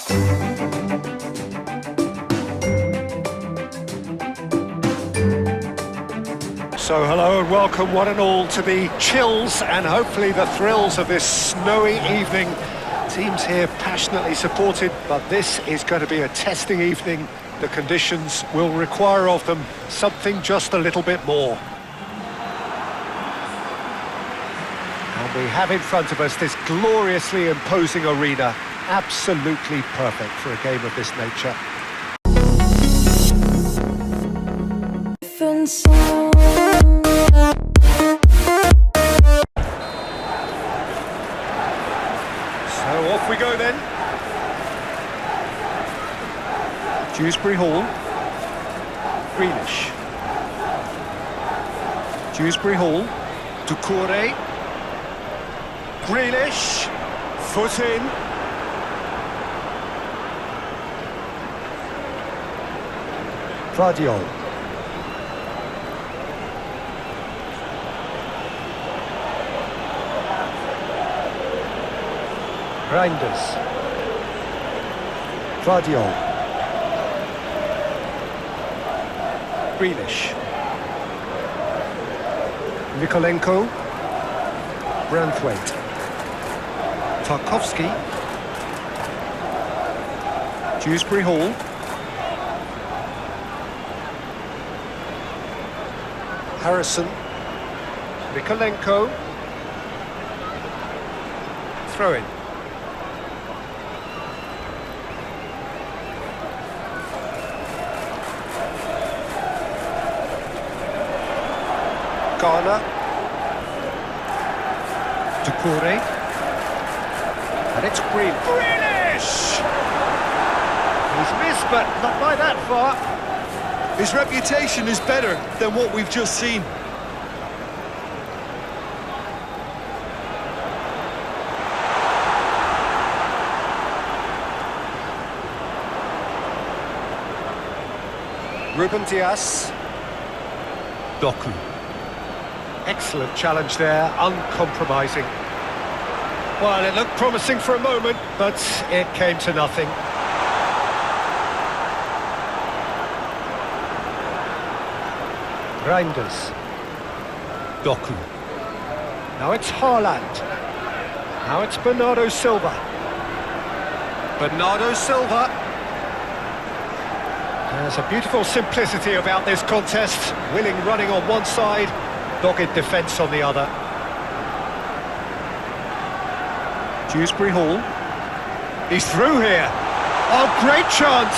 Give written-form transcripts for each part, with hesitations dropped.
So hello and welcome one and all to the chills and hopefully the thrills of this snowy evening. Teams here passionately supported, but this is going to be a testing evening. The conditions will require of them something just a little bit more. And we have in front of us this gloriously imposing arena, absolutely perfect for a game of this nature. So off we go then. Dewsbury Hall. Greenish. Dewsbury Hall. Doucouré. Grealish. Foot in. Vardiol. Reinders. Vardiol. Grealish. Mikolenko. Branthwaite. Tarkowski. Dewsbury Hall. Harrison. Mikolenko. Throw in. Garner. Doucouré. And it's Green. Grealish! He's missed, but not by that far. His reputation is better than what we've just seen. Ruben Dias. Doku. Excellent challenge there, uncompromising. Well, it looked promising for a moment, but it came to nothing. Reinders. Doku. Now it's Haaland. Now it's Bernardo Silva. Bernardo Silva. There's a beautiful simplicity about this contest. Willing running on one side, dogged defence on the other. Dewsbury Hall. He's through here. Oh, great chance!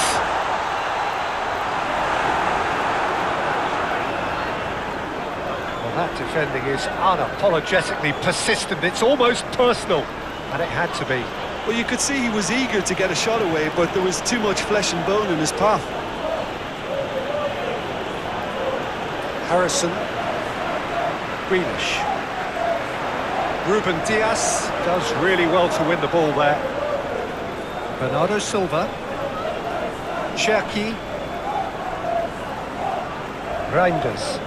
Well, that defending is unapologetically persistent. It's almost personal, and it had to be. Well, you could see he was eager to get a shot away, but there was too much flesh and bone in his path. Harrison. Greenish. Ruben Dias does really well to win the ball there. Bernardo Silva. Cherki. Reinders.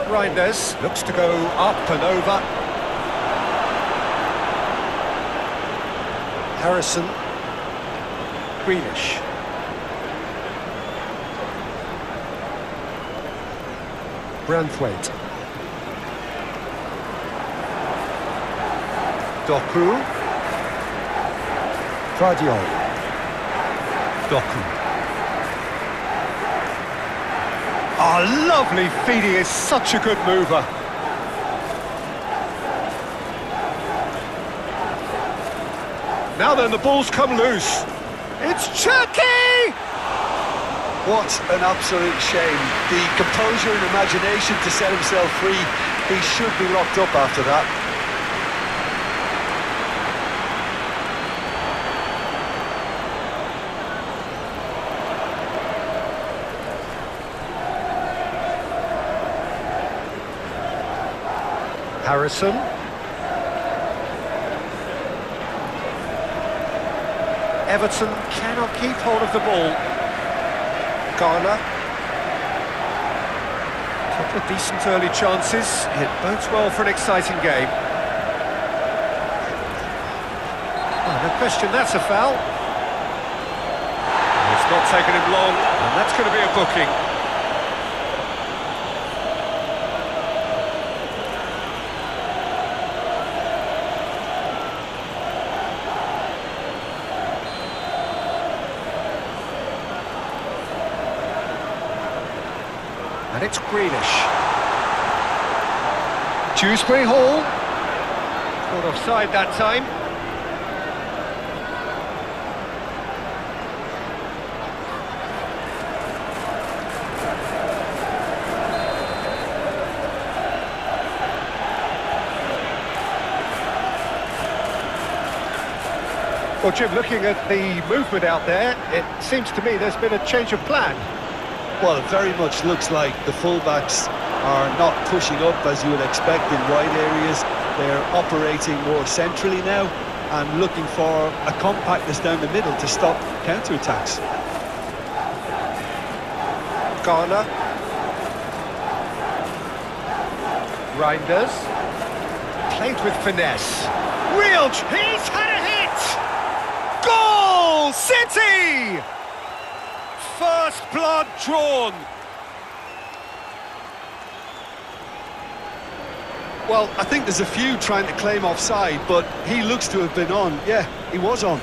Reinders looks to go up and over. Harrison. Greenish. Branthwaite. Doku. Vardiol. Doku. Oh, lovely feed, he is such a good mover. Now then, the ball's come loose. It's Cherki! What an absolute shame. The composure and imagination to set himself free. He should be locked up after that. Harrison. Everton cannot keep hold of the ball. Garner. Couple of decent early chances. It bodes well for an exciting game. Oh, the question that's a foul. It's not taken him long, and that's going to be a booking. And it's Greenish. Dewsbury Hall. Caught offside that time. Well, Jim, looking at the movement out there, it seems to me there's been a change of plan. Well, it very much looks like the fullbacks are not pushing up as you would expect in wide areas. They're operating more centrally now and looking for a compactness down the middle to stop counter-attacks. Garner. Reinders. Played with finesse. He's had a hit! Goal! City! First blood drawn. Well, I think there's a few trying to claim offside, but he looks to have been on. Yeah, he was on.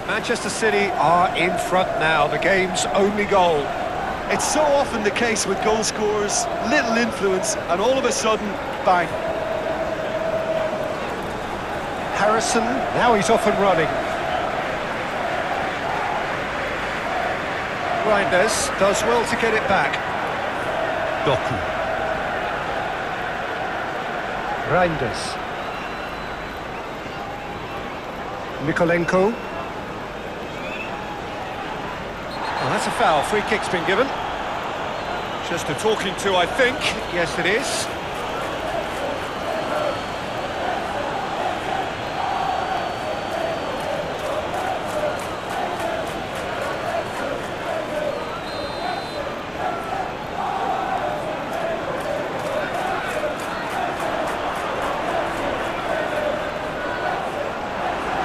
Manchester City are in front now, the game's only goal. It's so often the case with goal scorers, little influence, and all of a sudden, bang. Harrison, now he's off and running. Reinders does well to get it back. Doku. Reinders. Mikolenko. Well, that's a foul. Free kick's been given. Just a talking to, I think. Yes, it is.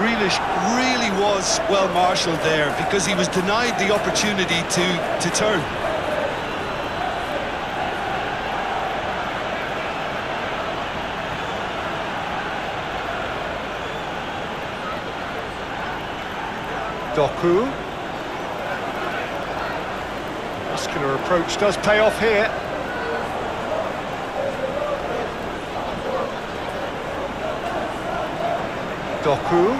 Grealish really was well marshalled there because he was denied the opportunity to turn. Doku. Muscular approach does pay off here. Doku.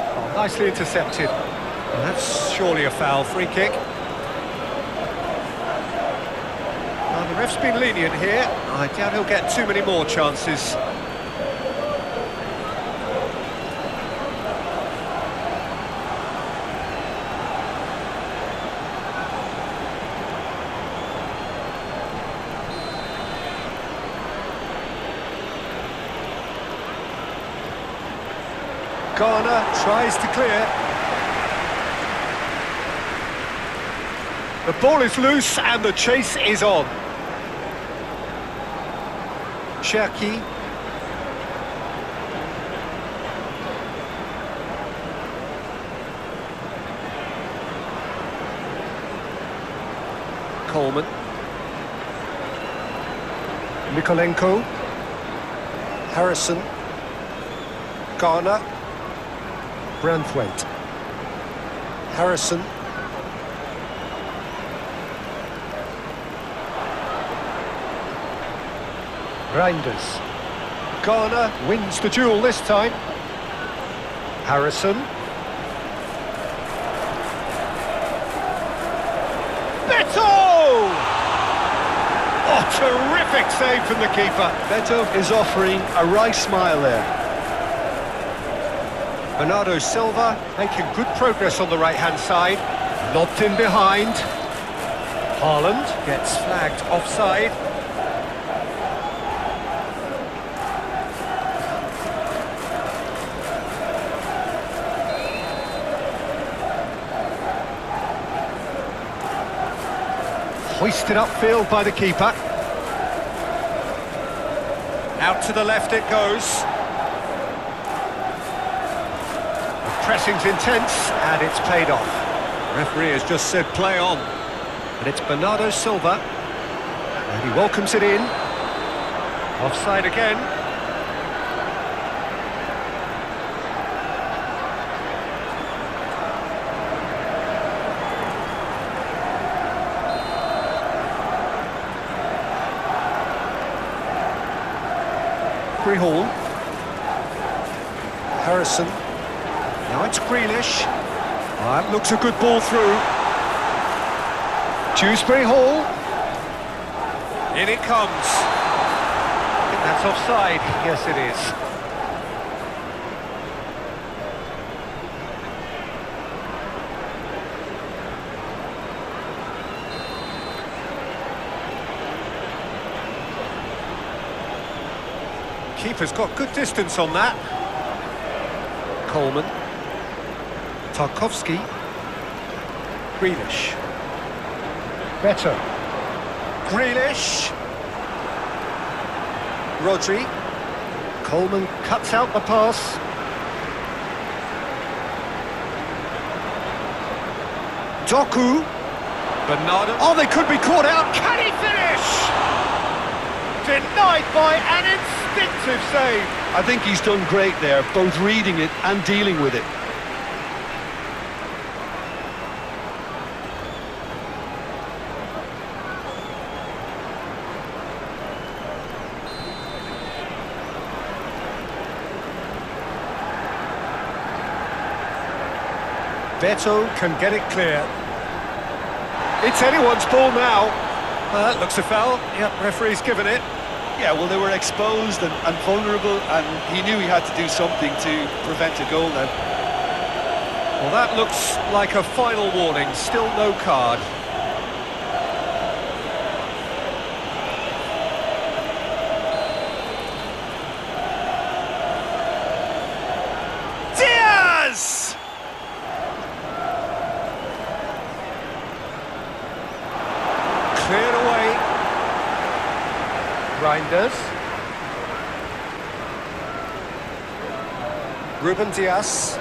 Oh, nicely intercepted. And that's surely a foul. Free kick. Well, the ref's been lenient here. I doubt he'll get too many more chances. Garner tries to clear. The ball is loose and the chase is on. Cherki. Coleman. Mikolenko. Harrison. Garner. Branthwaite. Harrison. Reinders. Garner wins the duel this time. Harrison. terrific save from the keeper. Beto is offering a right smile there. Bernardo Silva making good progress on the right-hand side. Lobbed in behind. Haaland gets flagged offside. Hoisted upfield by the keeper. Out to the left it goes. The pressing's intense and it's paid off. The referee has just said play on. And it's Bernardo Silva. And he welcomes it in. Offside again. Hall. Harrison. Now it's Grealish. That looks a good ball through. Dewsbury Hall. In it comes. I think that's offside. Yes, it is. Keeper's got good distance on that. Coleman. Tarkowski. Grealish. Beto. Grealish. Rodri. Coleman cuts out the pass. Doku. Bernardo. Oh, they could be caught out. Can he finish? Denied by an instinctive save. I think he's done great there, both reading it and dealing with it. Beto can get it clear. It's anyone's ball now. That looks a foul. Yep, referee's given it. Yeah, well, they were exposed and vulnerable, and he knew he had to do something to prevent a goal then. Well, that looks like a final warning. Still no card. Diaz! Cleared away. Reinders. Ruben Diaz.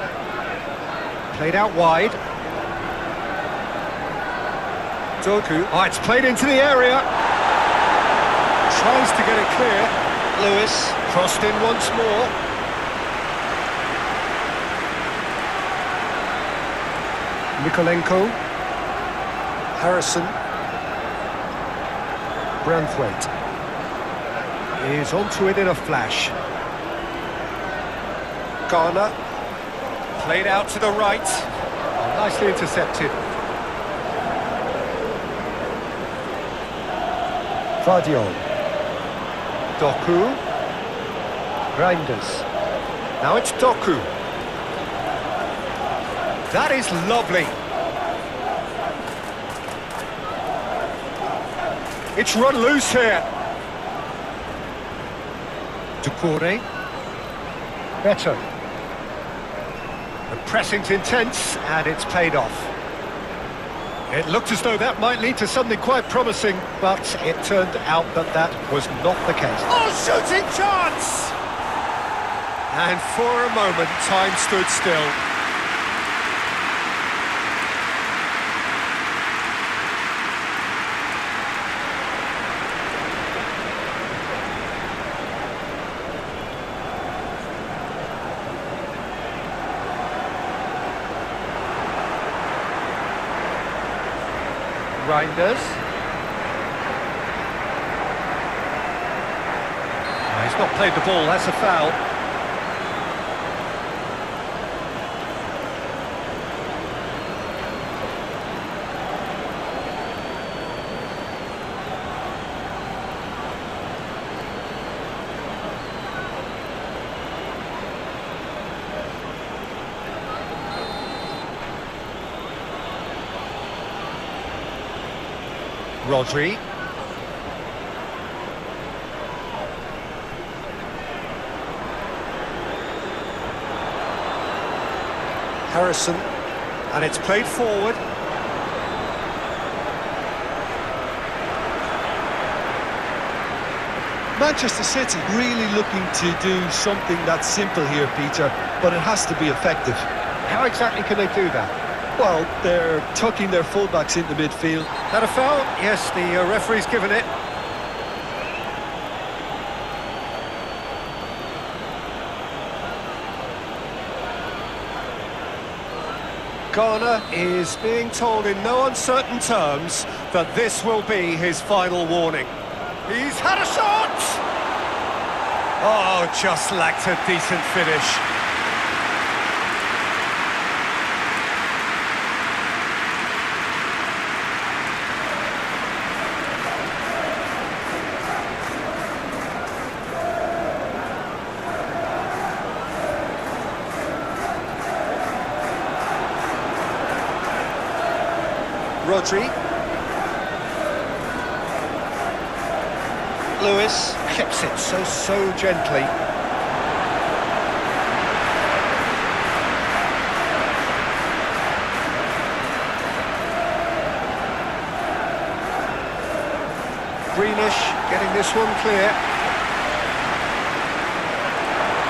Played out wide. Doku. Oh, it's played into the area. Tries to get it clear. Lewis. Crossed in once more. Mikolenko. Harrison. Branthwaite. Is onto it in a flash. Garner. Played out to the right. Oh, nicely intercepted. Vardiol. Doku. Reinders. Now it's Doku. That is lovely. It's run loose here. Ducouré. Beto. The pressing's intense and it's paid off. It looked as though that might lead to something quite promising, but it turned out that that was not the case. Oh, shooting chance! And for a moment, time stood still. Reinders. Oh, he's not played the ball, that's a foul. Rodri. Harrison, and it's played forward. Manchester City really looking to do something that's simple here, Peter, but it has to be effective. How exactly can they do that? Well, they're tucking their fullbacks into midfield. That a foul? Yes, the referee's given it. Garner is being told in no uncertain terms that this will be his final warning. He's had a shot! Oh, just lacked a decent finish. Rodri. Lewis clips it so gently. Greenish getting this one clear.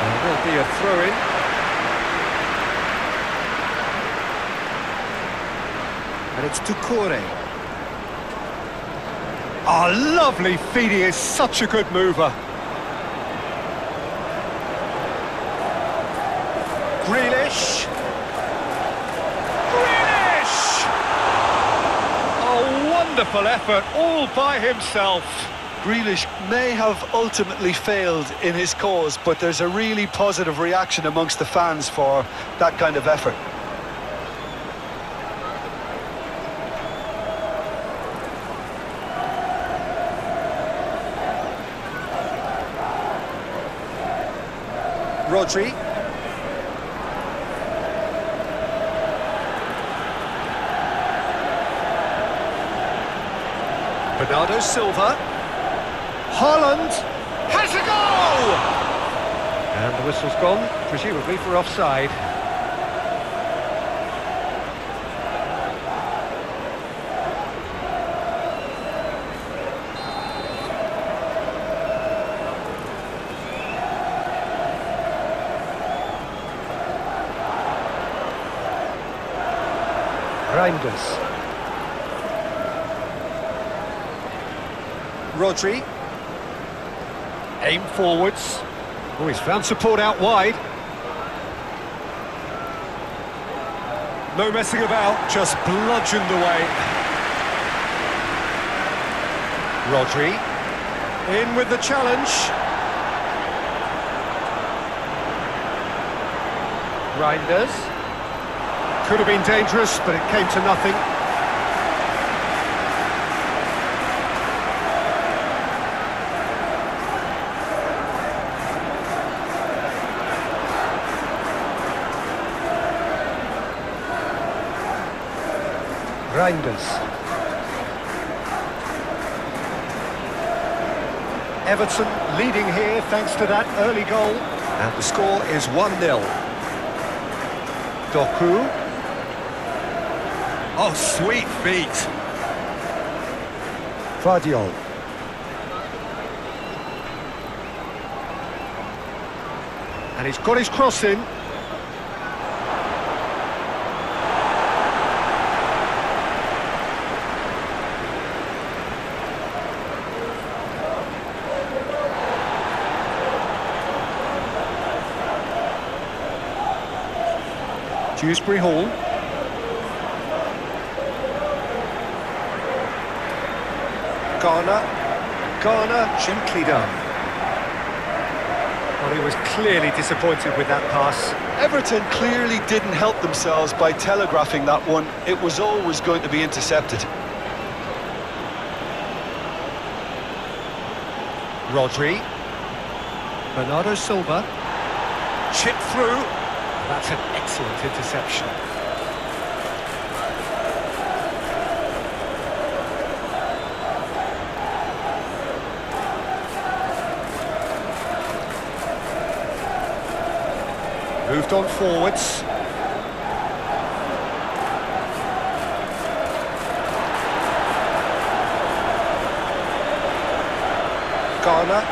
There will be a throw-in. And it's Doucouré. Oh, lovely feed, he is such a good mover. Grealish. Grealish! A wonderful effort, all by himself. Grealish may have ultimately failed in his cause, but there's a really positive reaction amongst the fans for that kind of effort. Rodri. Bernardo Silva. Haaland has a goal! And the whistle's gone, presumably for offside. Reinders. Rodri. Aim forwards. Oh, he's found support out wide. No messing about, just bludgeoned away. Rodri. In with the challenge. Reinders. Could have been dangerous, but it came to nothing. Reinders. Everton leading here thanks to that early goal. And the score is 1-0. Doku. Oh, sweet feet. Vardiol. And he's got his cross in. Dewsbury Hall. Garner, gently done. Well, he was clearly disappointed with that pass. Everton clearly didn't help themselves by telegraphing that one. It was always going to be intercepted. Rodri. Bernardo Silva. Chip through. That's an excellent interception. Moved on forwards. Garner.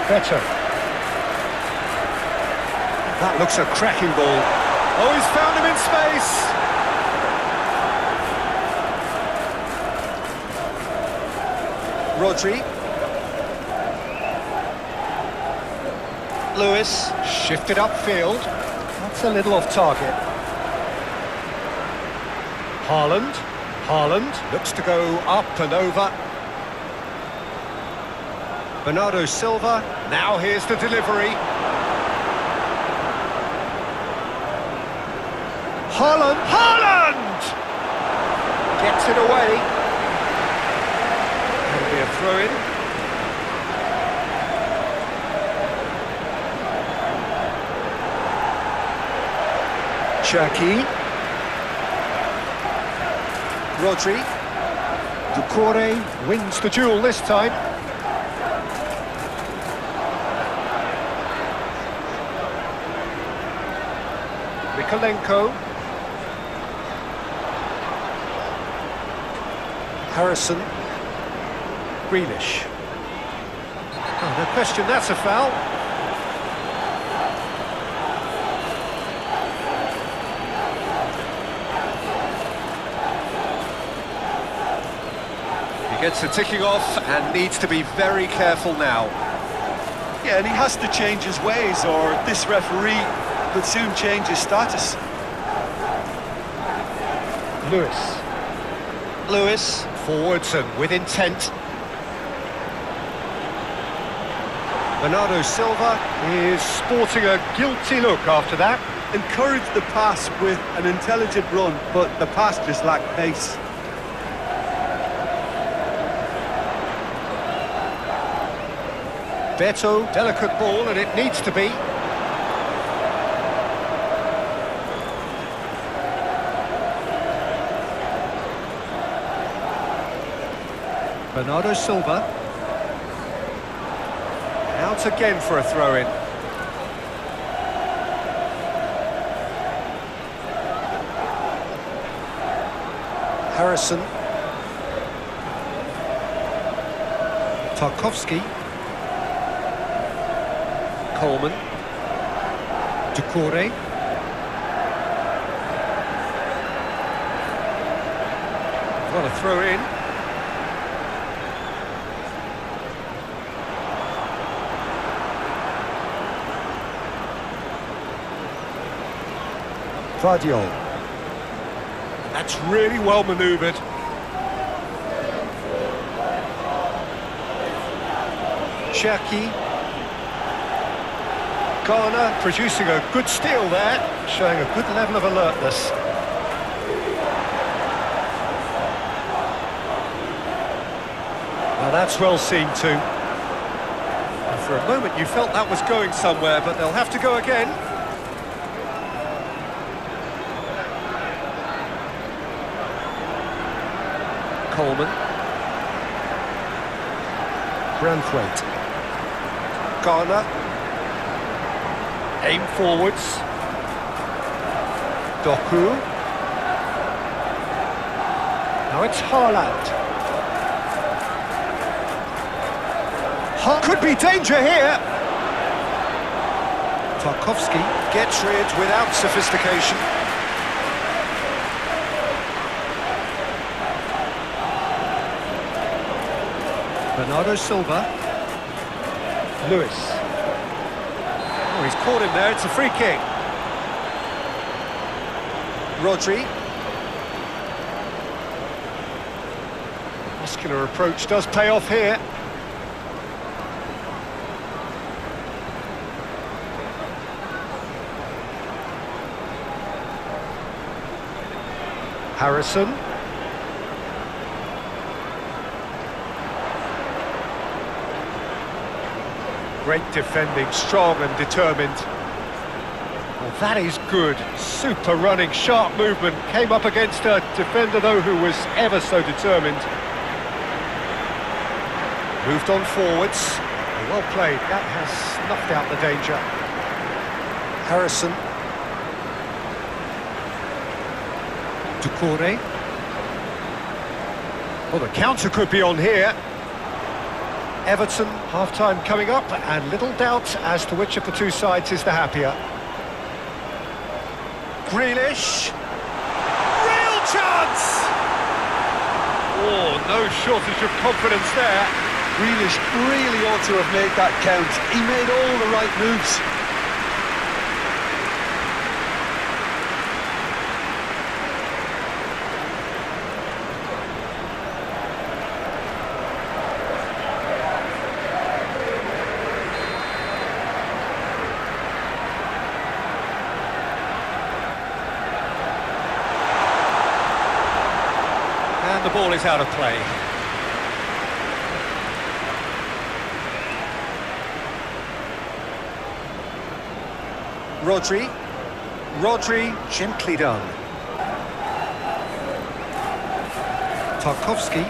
Better. That looks a cracking ball. Oh, he's found him in space. Rodri. Lewis. Shifted upfield. That's a little off target. Haaland. Haaland looks to go up and over. Bernardo Silva. Now here's the delivery. Haaland! Haaland! Gets it away. That'll be a throw-in. Cherki. Rodri. Doucouré wins the duel this time. Mikolenko. Harrison. Grealish. Oh, no question, that's a foul. He gets the ticking off and needs to be very careful now. Yeah, and he has to change his ways, or this referee could soon change his status. Lewis, forwards and with intent. Bernardo Silva is sporting a guilty look after that. Encouraged the pass with an intelligent run, but the pass just lacked pace. Beto, delicate ball, and it needs to be. Bernardo Silva. Out again for a throw-in. Harrison. Tarkowski. Coleman. Doucouré. What a throw-in. Vardiol. That's really well manoeuvred. Cherki. Garner producing a good steal there, showing a good level of alertness. Now that's well seen too. And for a moment you felt that was going somewhere, but they'll have to go again. Coleman. Branthwaite. Garner. Aim forwards. Doku. Now it's Haaland. Could be danger here. Tarkowski gets rid without sophistication. Bernardo Silva. Lewis. Oh, he's caught him there, it's a free kick. Rodri. Muscular approach does pay off here. Harrison. Great defending, strong and determined. Well, that is good. Super running, sharp movement. Came up against a defender, though, who was ever so determined. Moved on forwards. Well played. That has snuffed out the danger. Harrison. Ducouré. Well, the counter could be on here. Everton, half-time coming up, and little doubt as to which of the two sides is the happier. Grealish. Real chance! Oh, no shortage of confidence there. Grealish really ought to have made that count. He made all the right moves. And the ball is out of play. Rodri, gently done. Tarkowski.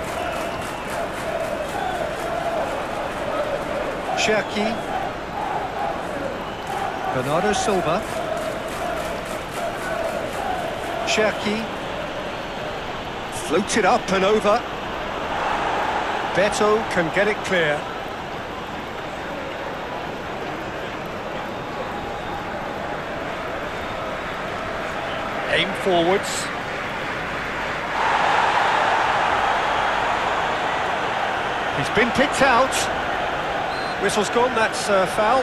Cherki. Bernardo Silva. Cherki. Floats it up and over. Beto can get it clear. Aim forwards. He's been picked out. Whistle's gone, that's a foul.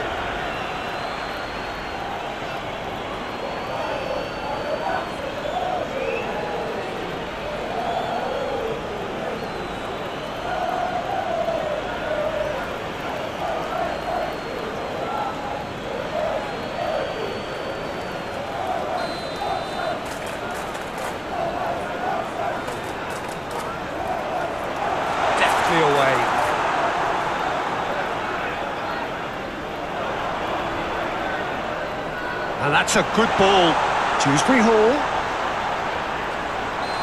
Away. And that's a good ball. Dewsbury Hall.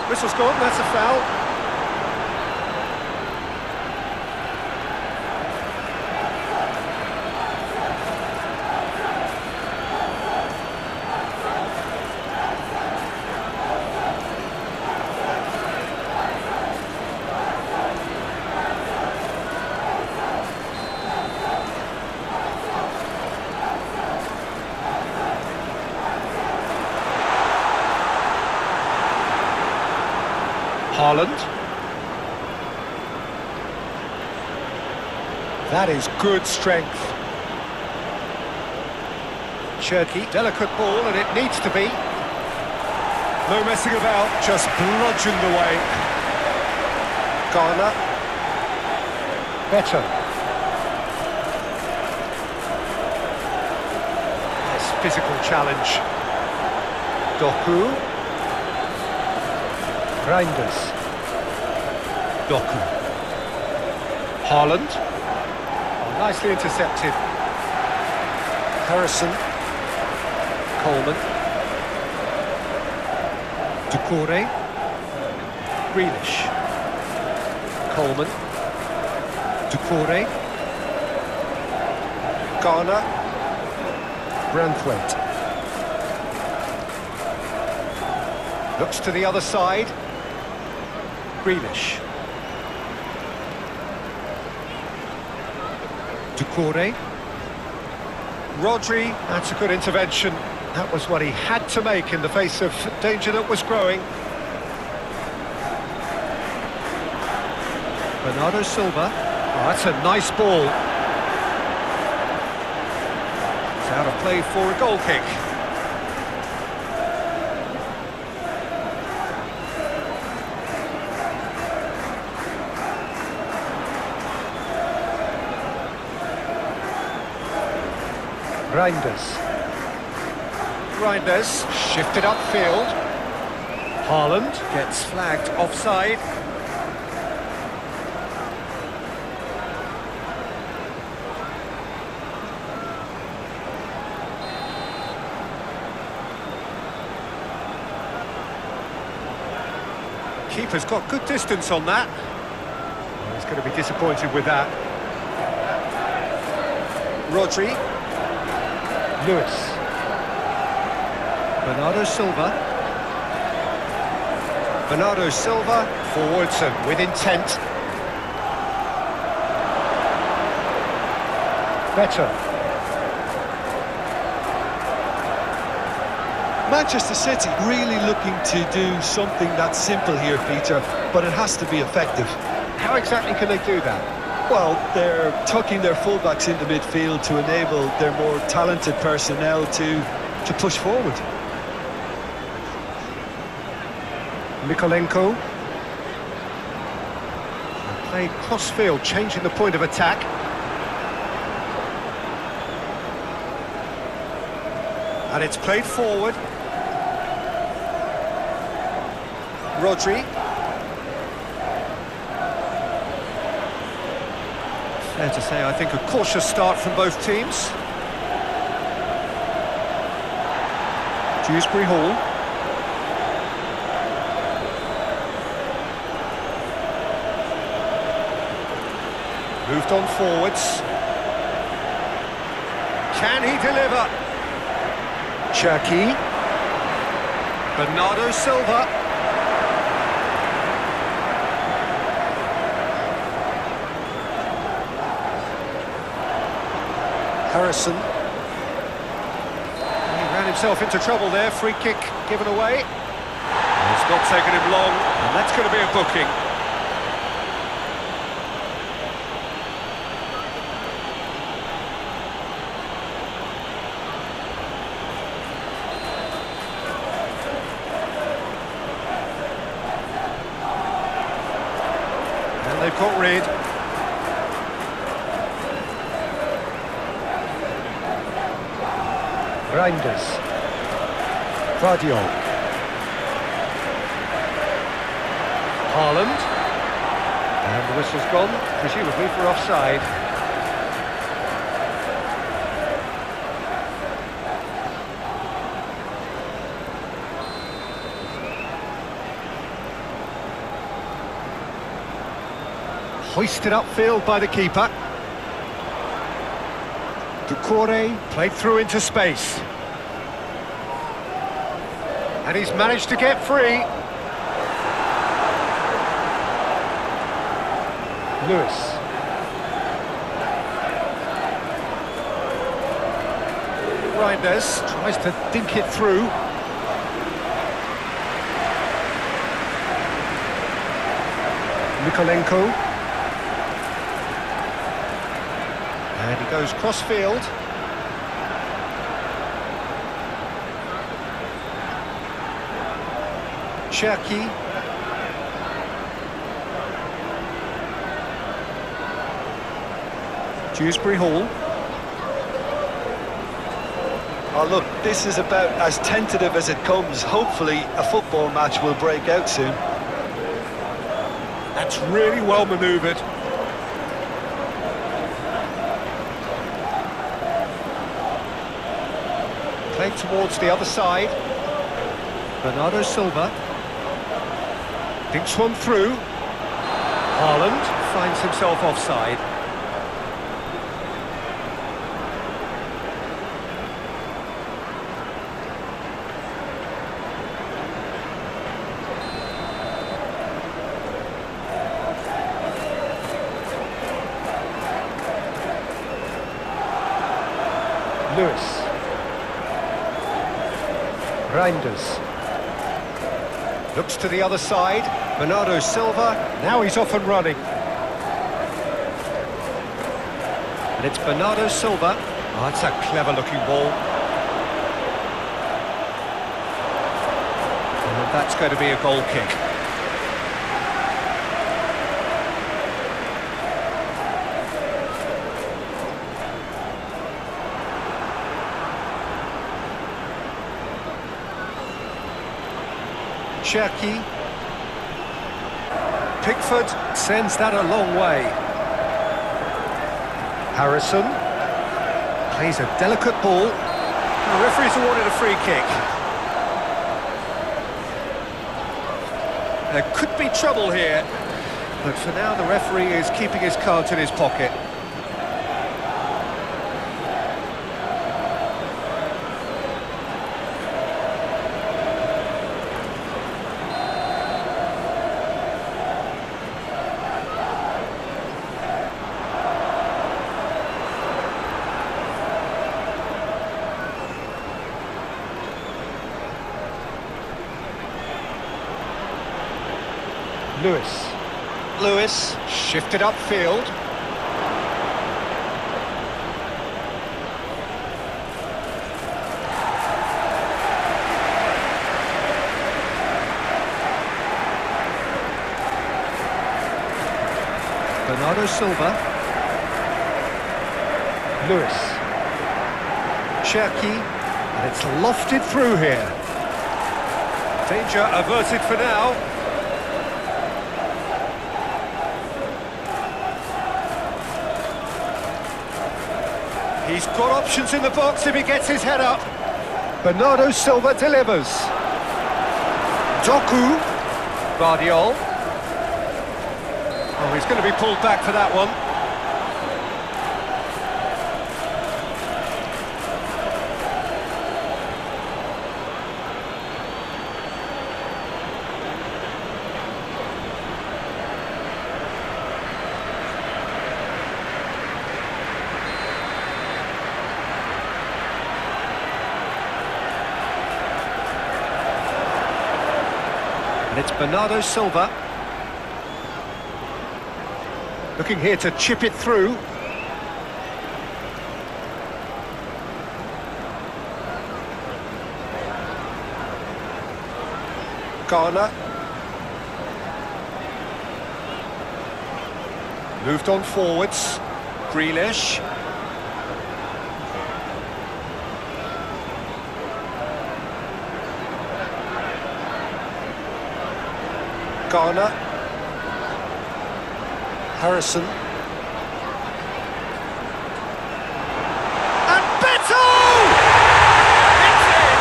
Whistle's gone, that's a foul. Haaland. That is good strength. Cherki, delicate ball, and it needs to be. No messing about, just bludgeoned away. Garner. Better. Nice physical challenge. Doku. Reinders. Doku. Haaland. Oh, nicely intercepted. Harrison. Coleman. Ducouré. Grealish. Coleman. Ducouré. Garner. Branthwaite. Looks to the other side. Grealish. Ducouré. Rodri, that's a good intervention. That was what he had to make in the face of danger that was growing. Bernardo Silva. Oh, that's a nice ball. It's out of play for a goal kick. Reinders shifted upfield. Haaland gets flagged offside. Keeper's got good distance on that. Well, he's going to be disappointed with that. Rodri. Lewis. Bernardo Silva. Bernardo Silva, forwards and with intent. Better. Manchester City really looking to do something that's simple here, Peter, but it has to be effective. How exactly can they do that? Well, they're tucking their fullbacks into midfield to enable their more talented personnel to push forward. Mikolenko. Played cross-field, changing the point of attack. And it's played forward. Rodri. Fair to say, I think, a cautious start from both teams. Dewsbury Hall. Moved on forwards. Can he deliver? Cherki. Bernardo Silva. Harrison. He ran himself into trouble there. Free kick given away. It's not taken him long, and that's going to be a booking. And they've got rid. Reinders. Vardio. Haaland. And the whistle's gone, presumably for offside. Hoisted upfield by the keeper. Ducore played through into space. And he's managed to get free. Lewis. Reinders tries to dink it through. Mikolenko. And he goes cross-field. Cherki. Dewsbury Hall. Oh, look, this is about as tentative as it comes. Hopefully, a football match will break out soon. That's really well manoeuvred. Played towards the other side. Bernardo Silva. Dinks one through. Haaland finds himself offside. Lewis. Reinders. Looks to the other side. Bernardo Silva. Now he's off and running. And it's Bernardo Silva. Oh, that's a clever-looking ball. And that's going to be a goal kick. Cherki. Pickford sends that a long way. Harrison plays a delicate ball. The referee's awarded a free kick. There could be trouble here, but for now the referee is keeping his cards in his pocket. Lewis. Lewis, shifted upfield. Bernardo Silva. Lewis. Cherki, and it's lofted through here. Danger averted for now. He's got options in the box if he gets his head up. Bernardo Silva delivers. Doku. Guardiol. Oh, he's going to be pulled back for that one. And it's Bernardo Silva. Looking here to chip it through. Garner. Moved on forwards. Grealish. Garner. Harrison. And Beto! It's in!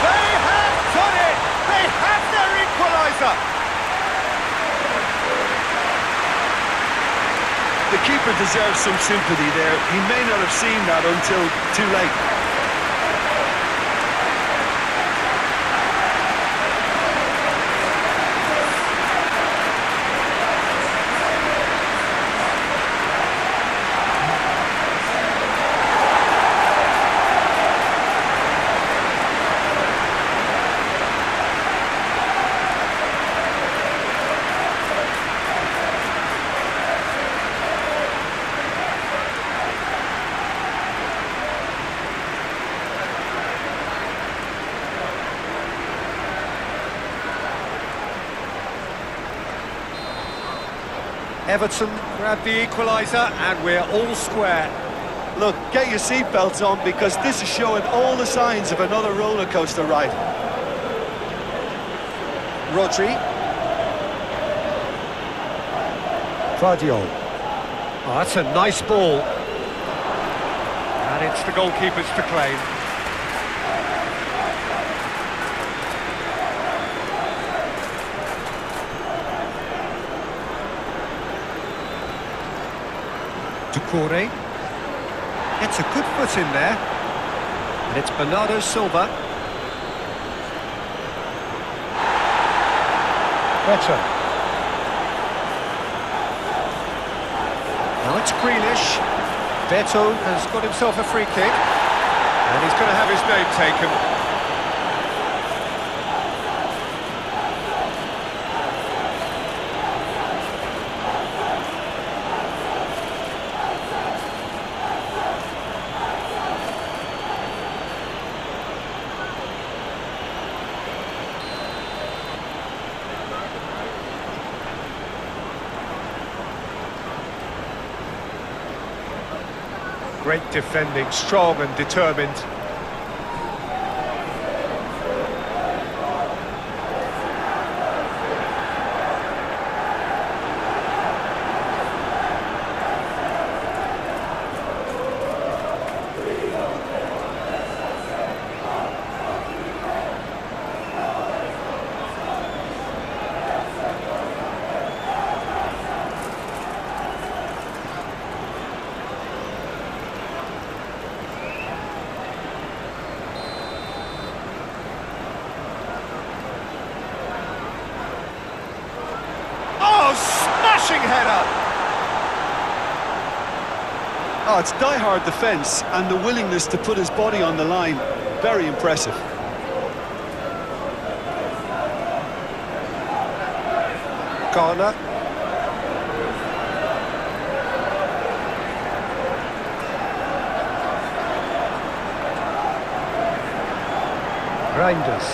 They have done it! They have their equaliser! The keeper deserves some sympathy there. He may not have seen that until too late. Everton grab the equaliser and we're all square. Look, get your seatbelts on because this is showing all the signs of another roller coaster ride. Rodri. Guardiol. Oh, that's a nice ball. And it's the goalkeeper's to claim. Ducouré gets a good foot in there, and it's Bernardo Silva. Beto. Now it's Grealish. Beto has got himself a free kick, and he's going to have his name taken. Great defending, strong and determined. Smashing header! Oh, it's die-hard defence and the willingness to put his body on the line. Very impressive. Garner. Reinders.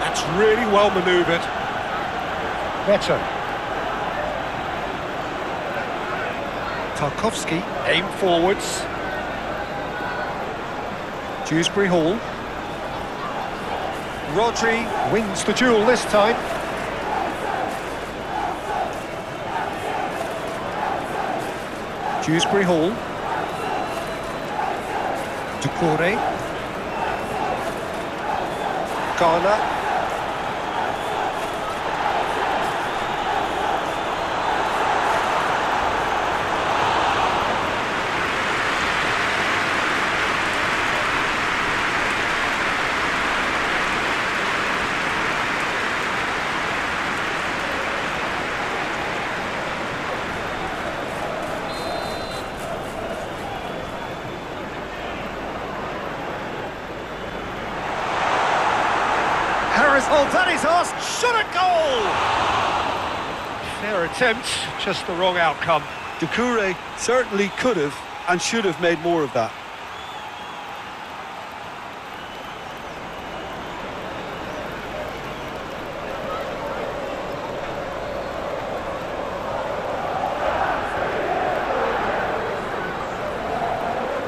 That's really well manoeuvred. Better. Tarkowski, aim forwards. Dewsbury Hall. Rodri wins the duel this time. Dewsbury Hall. Ducouré. Garner. Oh, that is us! Shot a goal! Fair attempt, just the wrong outcome. Ducouré certainly could have and should have made more of that.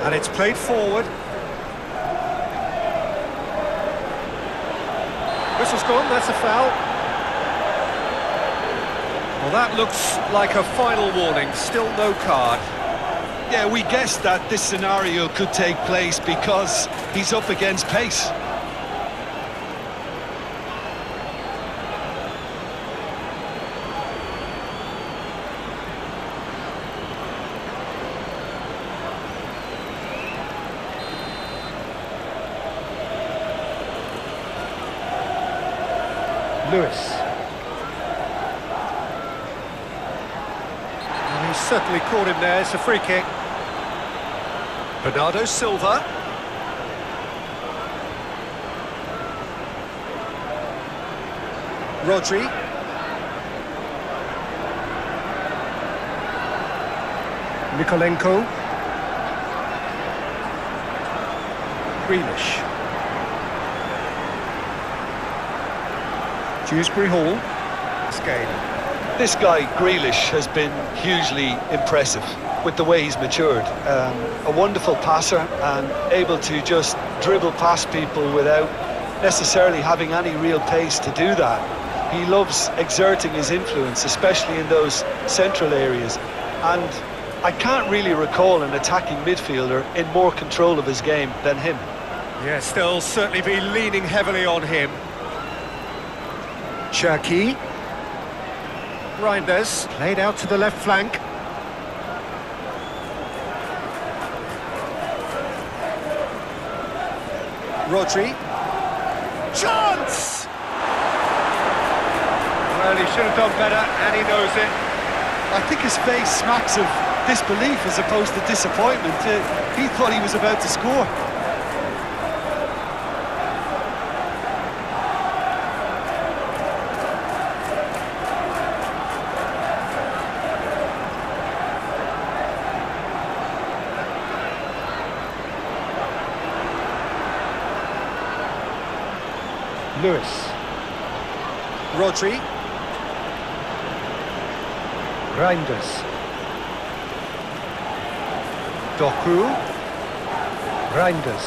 And it's played forward. Whistle's gone, that's a foul. Well, that looks like a final warning, still no card. Yeah, we guessed that this scenario could take place because he's up against pace. Lewis. And he's certainly caught him there, it's a free kick. Bernardo Silva. Rodri. Nikolenko. Grealish. Dewsbury Hall. This guy, Grealish, has been hugely impressive with the way he's matured. A wonderful passer and able to just dribble past people without necessarily having any real pace to do that. He loves exerting his influence, especially in those central areas. And I can't really recall an attacking midfielder in more control of his game than him. Yes, they'll certainly be leaning heavily on him. Cherki. Reinders, played out to the left flank. Rodri. Chance! Well, he should have done better, and he knows it. I think his face smacks of disbelief as opposed to disappointment. He thought he was about to score. Lewis. Rodri. Reinders. Doku. Reinders.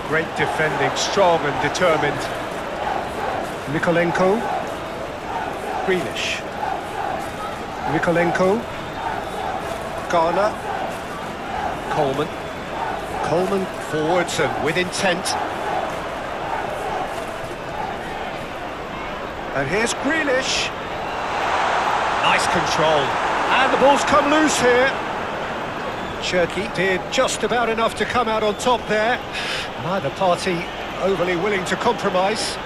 Great defending, strong and determined. Nikolenko. Grealish. Nikolenko. Garner. Coleman. Coleman forwards and with intent. And here's Grealish. Nice control. And the ball's come loose here. Cherki did just about enough to come out on top there. Neither party overly willing to compromise.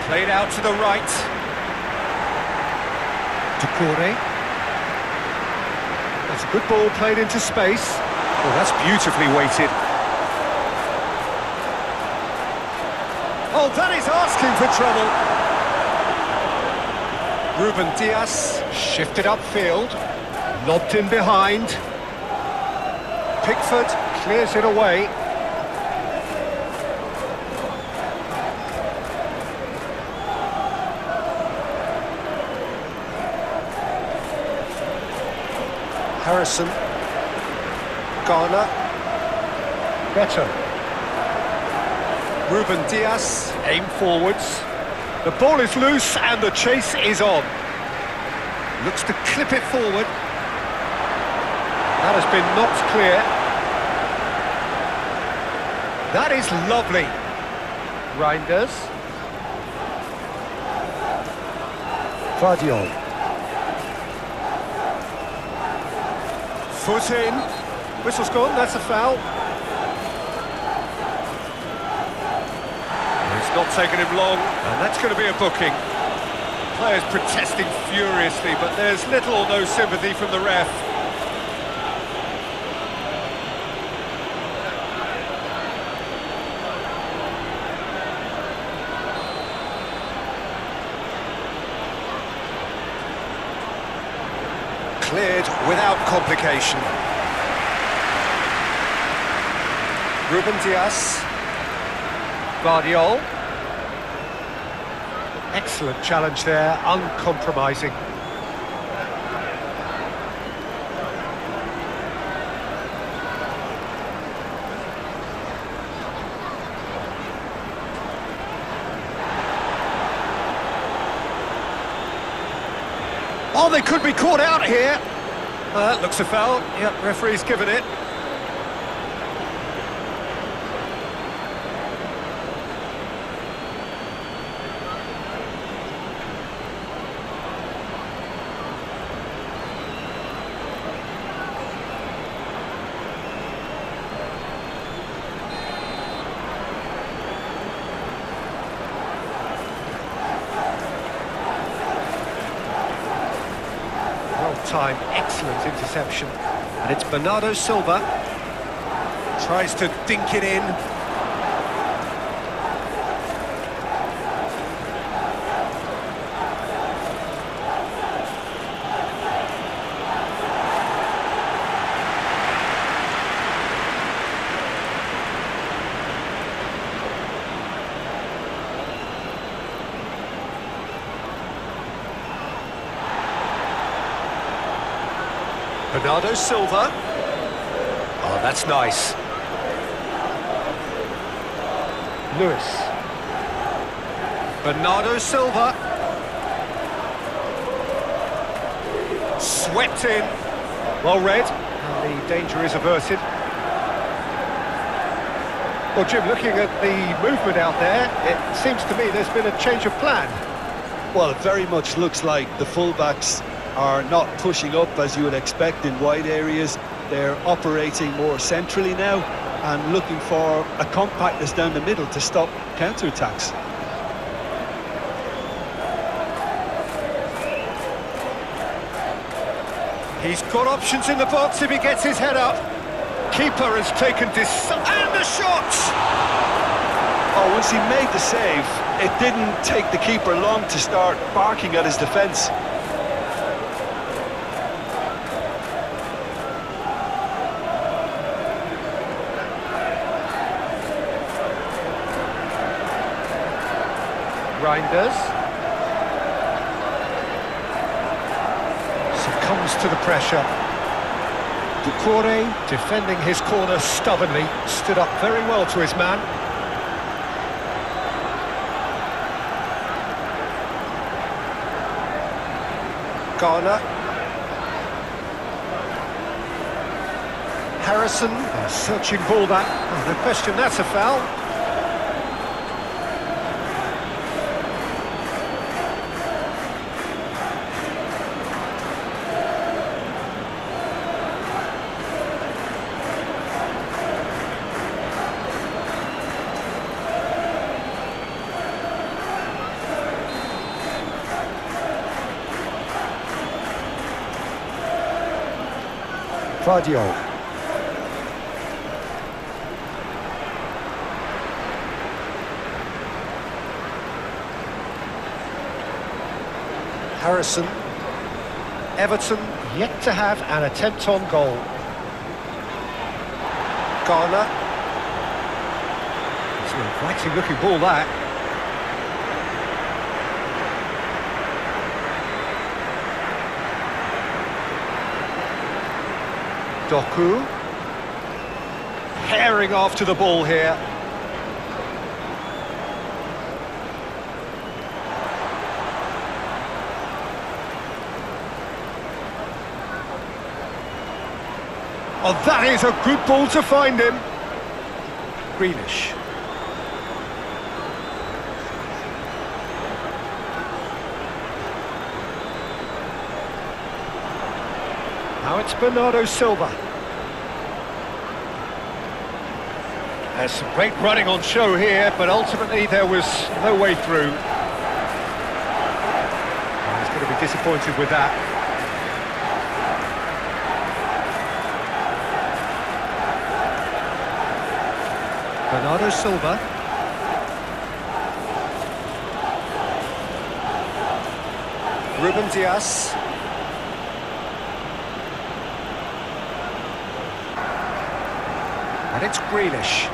Played out to the right. Ducouré. That's a good ball played into space. Well, that's beautifully weighted. Oh, that is asking for trouble. Ruben Dias shifted upfield, lobbed in behind. Pickford clears it away. Harrison. Garner. Better. Ruben Dias, aim forwards. The ball is loose and the chase is on. Looks to clip it forward. That has been knocked clear. That is lovely. Reinders. Guardiol. Foot in. Whistle's gone, that's a foul. It's not taken him long, and that's going to be a booking. Players protesting furiously, but there's little or no sympathy from the ref. Cleared without complication. Ruben Dias. Guardiol. Excellent challenge there, uncompromising. Oh, they could be caught out here. That looks a foul. Yep, referee's given it. Time, excellent interception, and it's Bernardo Silva, tries to dink it in. Bernardo Silva. Oh, that's nice. Lewis. Bernardo Silva. Swept in. Well read. And the danger is averted. Well, Jim, looking at the movement out there, it seems to me there's been a change of plan. Well, it very much looks like the fullbacks are not pushing up as you would expect in wide areas. They're operating more centrally now and looking for a compactness down the middle to stop counter-attacks. He's got options in the box if he gets his head up. Keeper has taken and the shot! Oh, once he made the save, it didn't take the keeper long to start barking at his defence. Reinders. Succumbs to the pressure. Ducouré, defending his corner stubbornly, stood up very well to his man. Garner. Harrison, a searching ball that. Oh, no question, that's a foul. Guardiol. Harrison. Everton yet to have an attempt on goal. Garner. It's an inviting looking ball, that. Doku. Herring after the ball here. Oh, that is a good ball to find him. Greenish. Now it's Bernardo Silva. There's some great running on show here, but ultimately there was no way through. He's going to be disappointed with that. Bernardo Silva. Ruben Dias. And it's Greenish.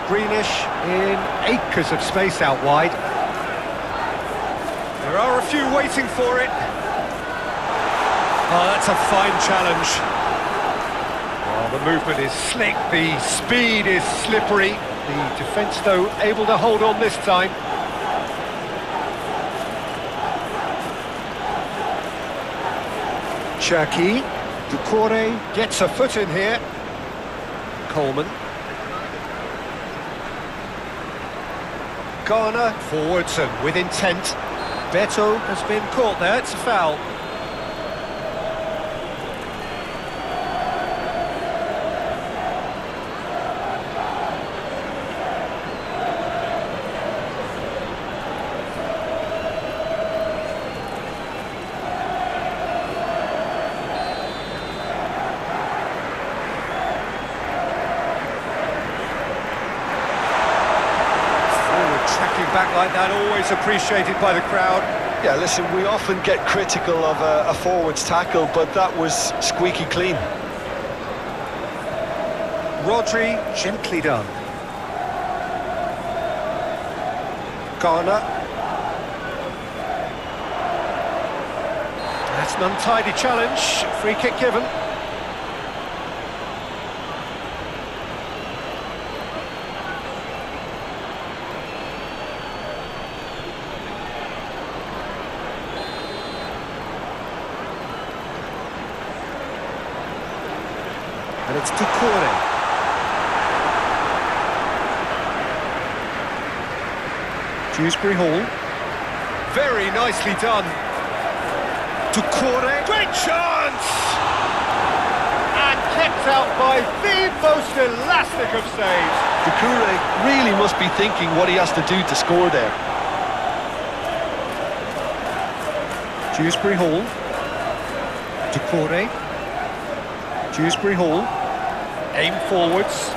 Greenish in acres of space out wide. There are a few waiting for it. Oh, that's a fine challenge. The movement is slick, the speed is slippery. The defence, though, able to hold on this time. Cherki. Doucouré gets a foot in here. Coleman. Garner forwards and with intent. Beto has been caught there, it's a foul. Back like that, always appreciated by the crowd. Yeah, listen, we often get critical of a forward's tackle, but that was squeaky clean. Rodri, gently done. Garner. That's an untidy challenge, free kick given. And it's Doucouré. Dewsbury Hall. Very nicely done. Doucouré. Great chance! And kept out by the most elastic of saves. Doucouré really must be thinking what he has to do to score there. Dewsbury Hall. Doucouré. Dewsbury Hall. Aim forwards.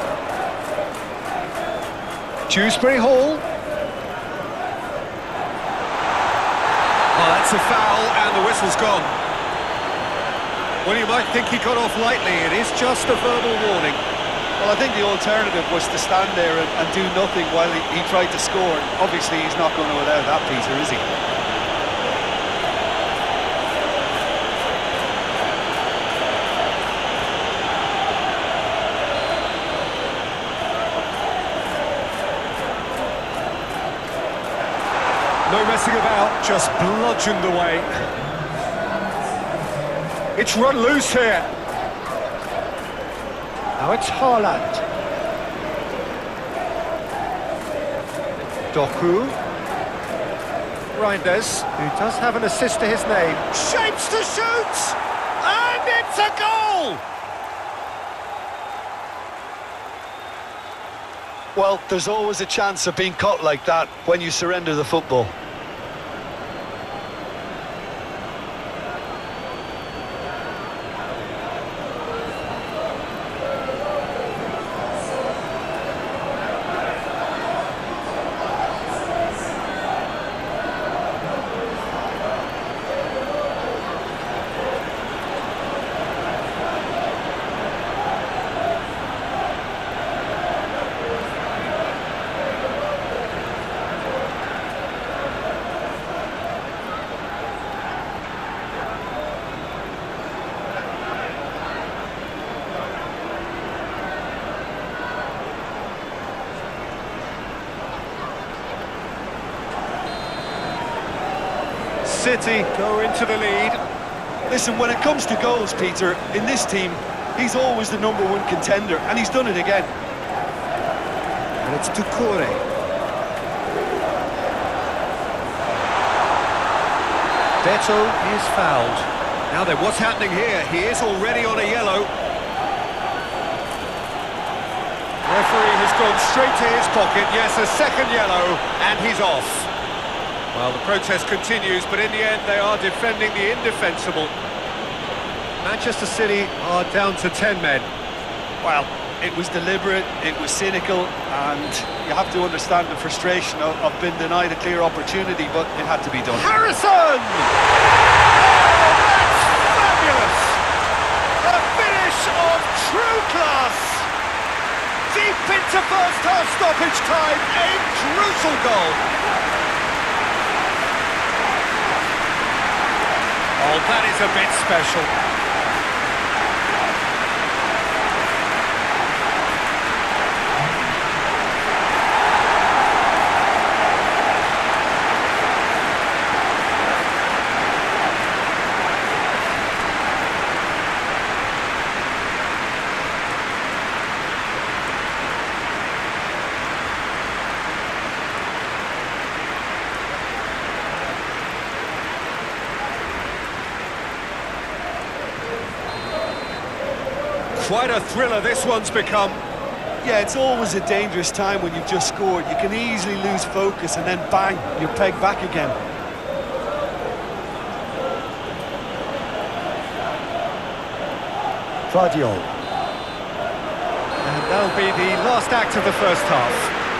Dewsbury Hall. Oh, that's a foul, and the whistle's gone. Well, you might think he got off lightly. It is just a verbal warning. Well, I think the alternative was to stand there and do nothing while he tried to score. Obviously, he's not going to allow that, Peter, is he? No messing about, just bludgeoned away. It's run loose here. Now it's Haaland. Doku. Reinders, who does have an assist to his name. Shapes to shoot! And it's a goal! Well, there's always a chance of being caught like that when you surrender the football. City go into the lead. Listen, when it comes to goals, Peter, in this team, he's always the #1 contender, and he's done it again. And it's Doucouré. Beto is fouled. Now then, what's happening here? He is already on a yellow. Referee has gone straight to his pocket. Yes, a second yellow, and he's off. Well, the protest continues, but in the end, they are defending the indefensible. Manchester City are down to 10 men. Well, it was deliberate, it was cynical, and you have to understand the frustration of being denied a clear opportunity, but it had to be done. Harrison! Fabulous! A finish of true class! Deep into first-half stoppage time, a crucial goal! Oh, that is a bit special. Quite a thriller this one's become. Yeah, it's always a dangerous time when you've just scored. You can easily lose focus and then bang, you're pegged back again. Vardiol. And that'll be the last act of the first half.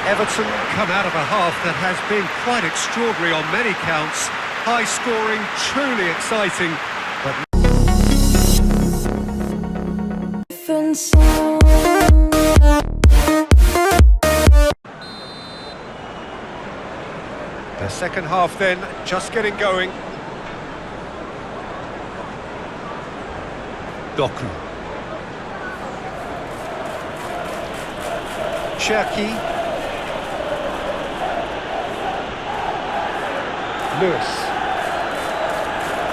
Everton come out of a half that has been quite extraordinary on many counts. High scoring, truly exciting. But the second half then, just getting going. Doku. Cherki. Lewis.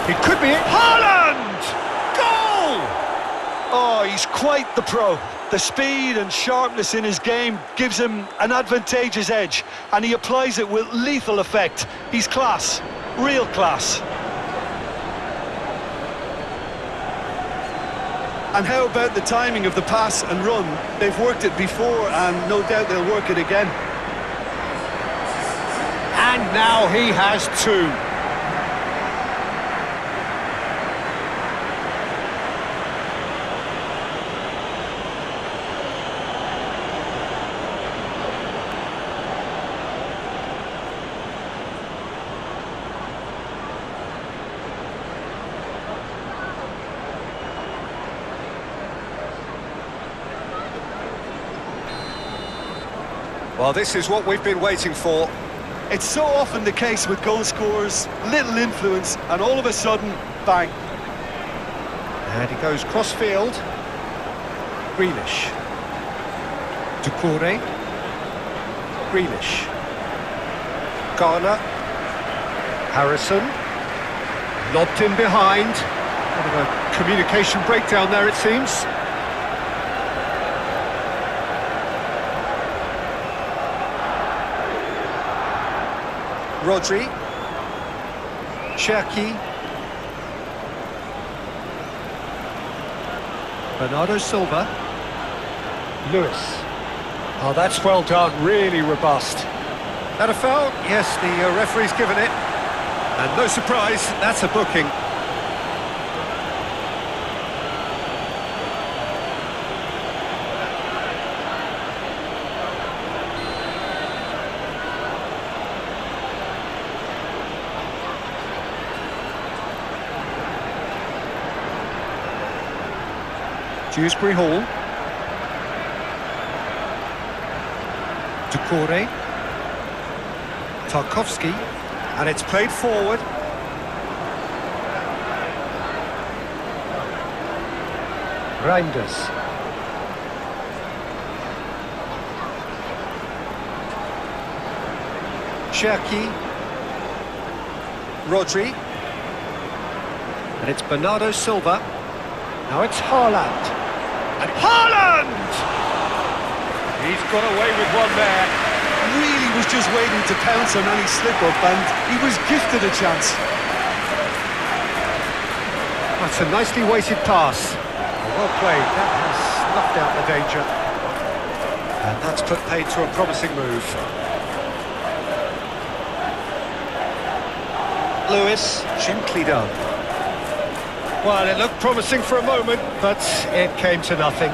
It could be it. Haaland! Goal! Oh, he's quite the pro. The speed and sharpness in his game gives him an advantageous edge, and he applies it with lethal effect. He's class, real class. And how about the timing of the pass and run? They've worked it before, and no doubt they'll work it again. And now he has two. Well, this is what we've been waiting for. It's so often the case with goal scorers, little influence, and all of a sudden, bang. And he goes cross-field. Grealish. Doucouré. Grealish. Garner. Harrison. Lobbed in behind. Bit of a communication breakdown there, it seems. Rodri. Cherki. Bernardo Silva. Lewis. Oh, that's well done, really robust. That a foul? Yes, the referee's given it. And no surprise, that's a booking. Dewsbury Hall. Doucouré. Tarkowski. And it's played forward. Reinders. Cherki. Rodri. And it's Bernardo Silva. Now it's Haaland. And Haaland! He's got away with one there. Really was just waiting to pounce on any slip-up, and he was gifted a chance. That's a nicely weighted pass. Well played, that has snuffed out the danger. And that's put paid to a promising move. Lewis, gently done. Well, it looked promising for a moment, but it came to nothing.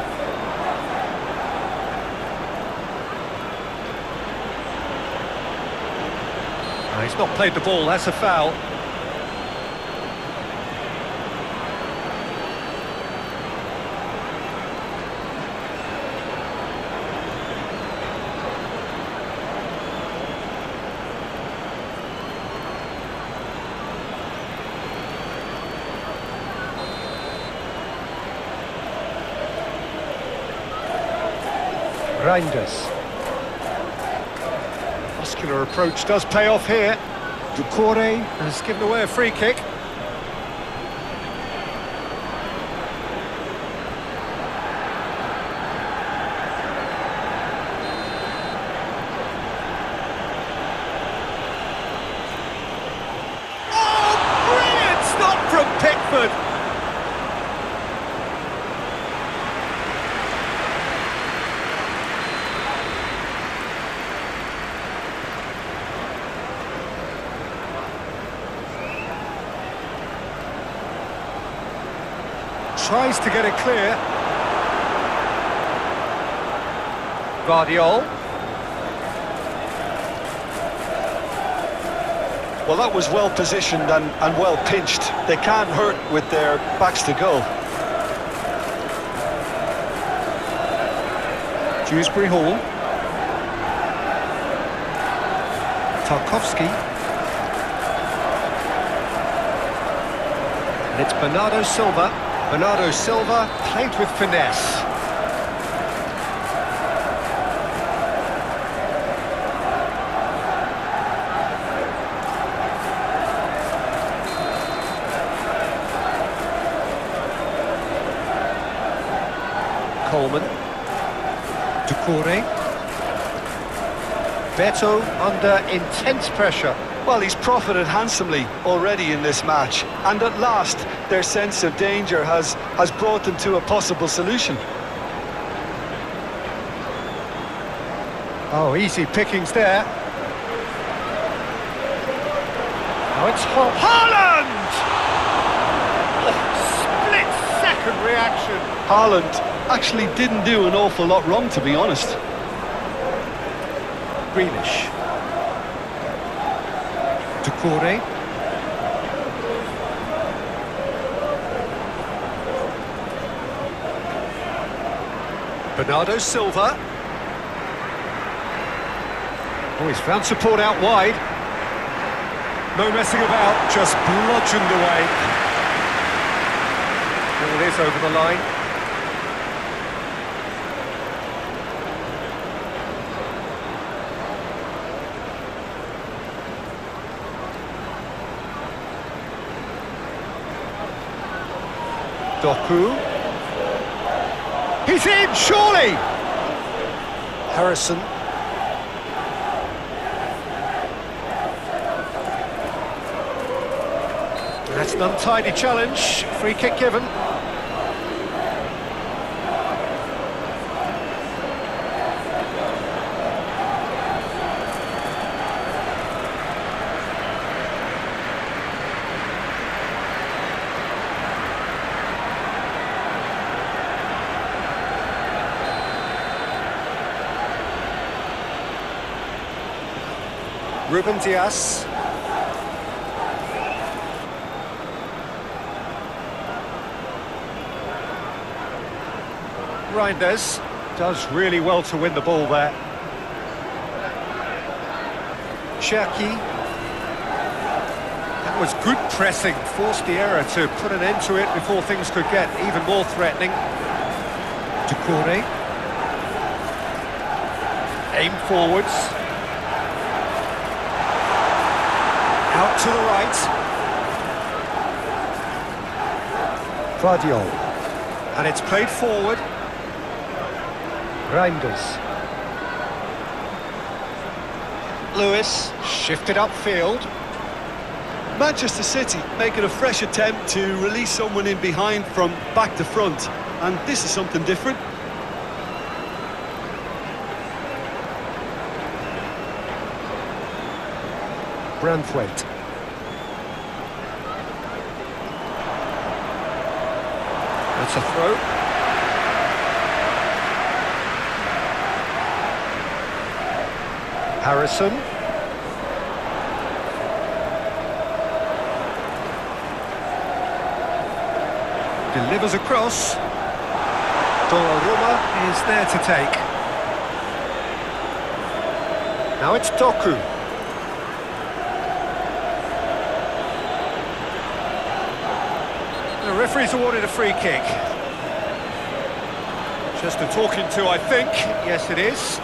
He's not played the ball, that's a foul. Reinders. Muscular approach does pay off here. Doucouré has given away a free kick. Oh, brilliant stop from Pickford! Tries to get it clear. Guardiol. Well, that was well positioned and well pinched. They can't hurt with their backs to goal. Dewsbury Hall. Tarkowski. And it's Bernardo Silva. Bernardo Silva played with finesse. Coleman. Doucouré. Beto under intense pressure. Well, he's profited handsomely already in this match, and at last their sense of danger has brought them to a possible solution. Oh, easy pickings there. Now it's Haaland! Oh, split-second reaction. Haaland actually didn't do an awful lot wrong, to be honest. Grealish. Doucouré. Bernardo Silva. Oh, he's found support out wide. No messing about, just bludgeoned away. Ball is over the line. Doku. He's in, surely! Harrison. That's an untidy challenge. Free kick given. Ruben Dias. Reinders does really well to win the ball there. Cherki. That was good pressing, forced the error to put an end to it before things could get even more threatening. Doucouré. Aim forwards. Out to the right. Vardiol. And it's played forward. Reinders. Lewis, shifted upfield. Manchester City making a fresh attempt to release someone in behind from back to front, and this is something different. Branthwaite. That's a throw. Harrison. Delivers across. Donnarumma is there to take. Now it's Doku. The referee's awarded a free kick. Just a talking to, I think. Yes, it is.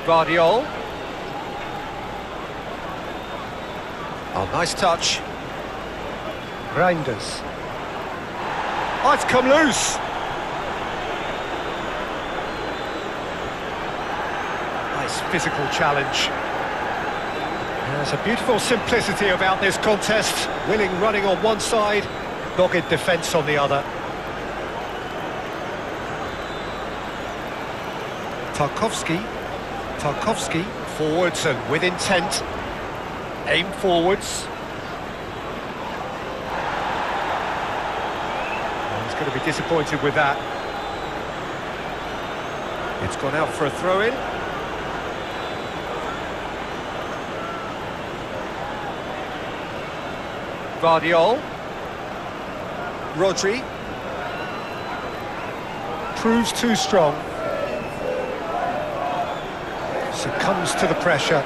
Vardiol. Oh, nice touch. Reinders. Oh, it's come loose. Nice physical challenge. There's a beautiful simplicity about this contest. Willing running on one side, dogged defence on the other. Tarkowski, forwards and with intent. Aim forwards. He's going to be disappointed with that. It's gone out for a throw-in. Vardiol. Rodri. Proves too strong. Succumbs to the pressure.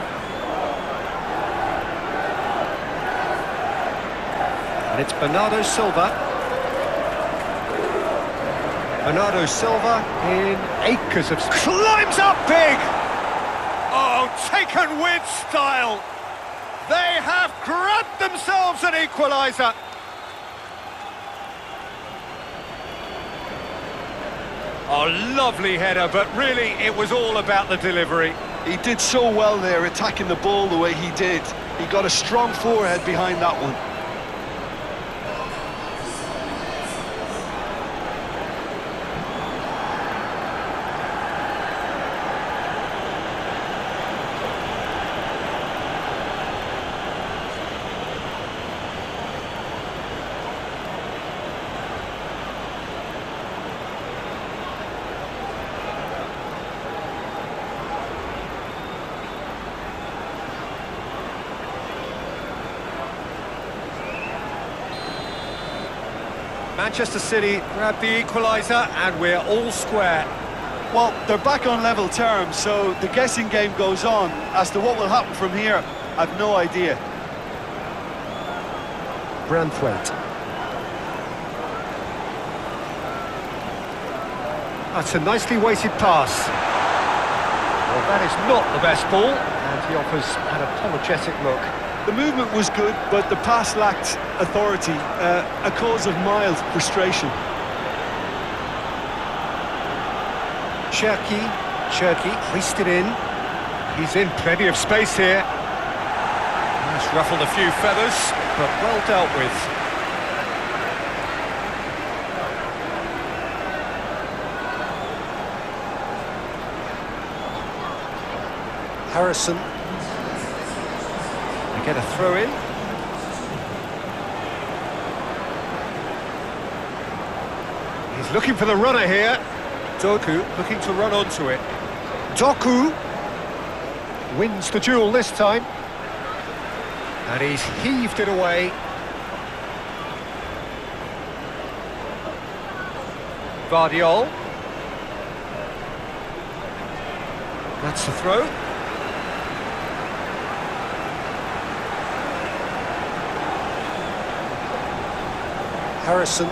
And it's Bernardo Silva. Bernardo Silva in acres of... Climbs up big! Oh, taken with style! They have grabbed themselves an equaliser! Oh, lovely header, but really it was all about the delivery. He did so well there, attacking the ball the way he did. He got a strong forehead behind that one. Manchester City grab the equaliser and we're all square. Well, they're back on level terms, so the guessing game goes on. As to what will happen from here, I've no idea. Branthwaite. That's a nicely weighted pass. Well, that is not the best ball, and he offers an apologetic look. The movement was good, but the pass lacked authority, a cause of mild frustration. Cherky, creased it in. He's in plenty of space here. He's ruffled a few feathers, but well dealt with. Harrison. They get a throw in. He's looking for the runner here. Doku looking to run onto it. Doku wins the duel this time. And he's heaved it away. Vardiol. That's the throw. Harrison.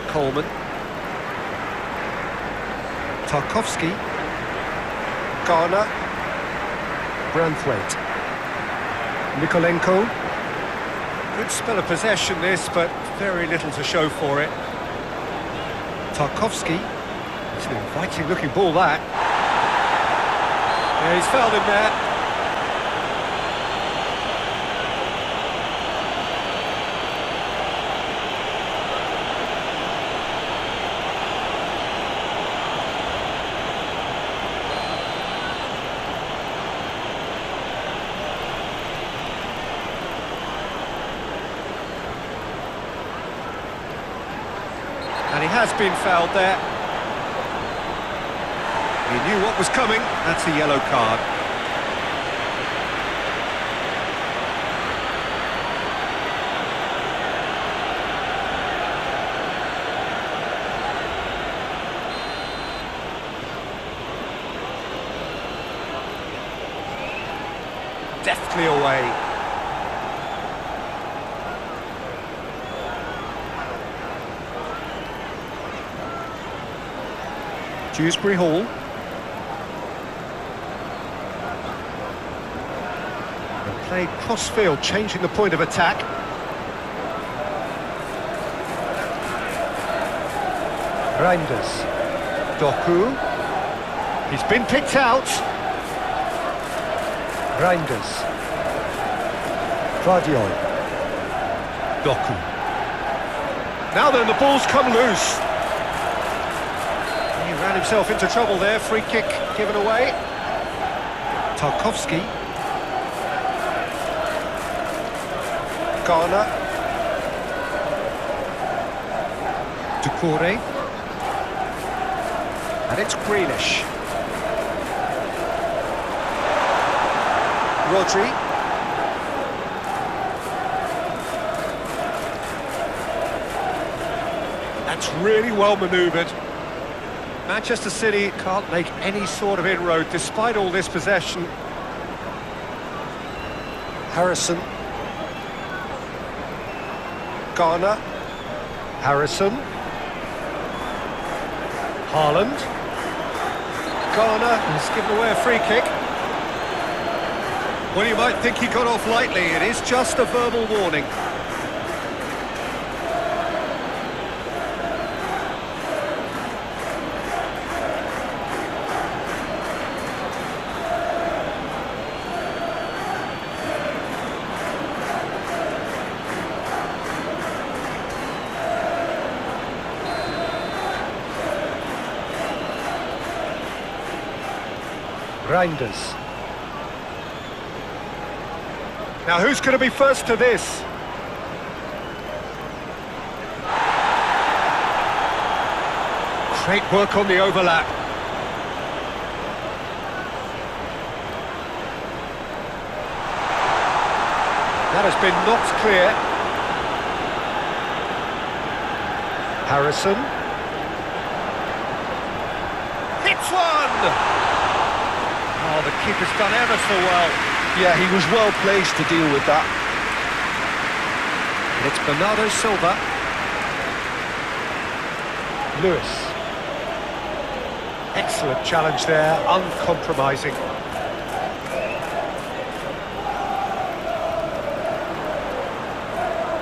Coleman. Tarkowski. Garner. Branthwaite. Nikolenko. Good spell of possession this, but very little to show for it. Tarkowski. It's an inviting looking ball, that. Yeah, he's fouled him there. And he has been fouled there. He knew what was coming. That's a yellow card. Deftly away. Dewsbury Hall. And played cross-field, changing the point of attack. Reinders. Doku. He's been picked out. Reinders. Guardiola. Doku. Now then, the ball's come loose. He ran himself into trouble there. Free kick given away. Tarkowski. Garner. Doucouré. And it's Grealish. Rodri. That's really well manoeuvred. Manchester City can't make any sort of inroad despite all this possession. Harrison. Garner. Harrison. Haaland. Garner has given away a free kick. Well, you might think he got off lightly. It is just a verbal warning. Reinders. Now who's going to be first to this? Great work on the overlap. That has been knocked clear. Harrison. Hits one! Oh, the keeper's done ever so well. Yeah, he was well placed to deal with that. And it's Bernardo Silva. Lewis. Excellent challenge there, uncompromising.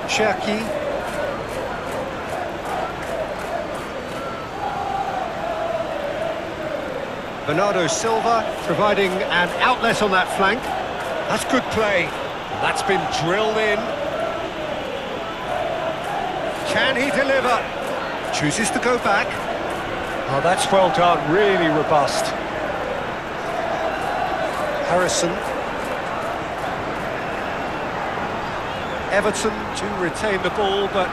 Cherki. Bernardo Silva providing an outlet on that flank. That's good play. That's been drilled in. Can he deliver? Chooses to go back. Oh, that's well done. Really robust. Harrison. Everton to retain the ball, but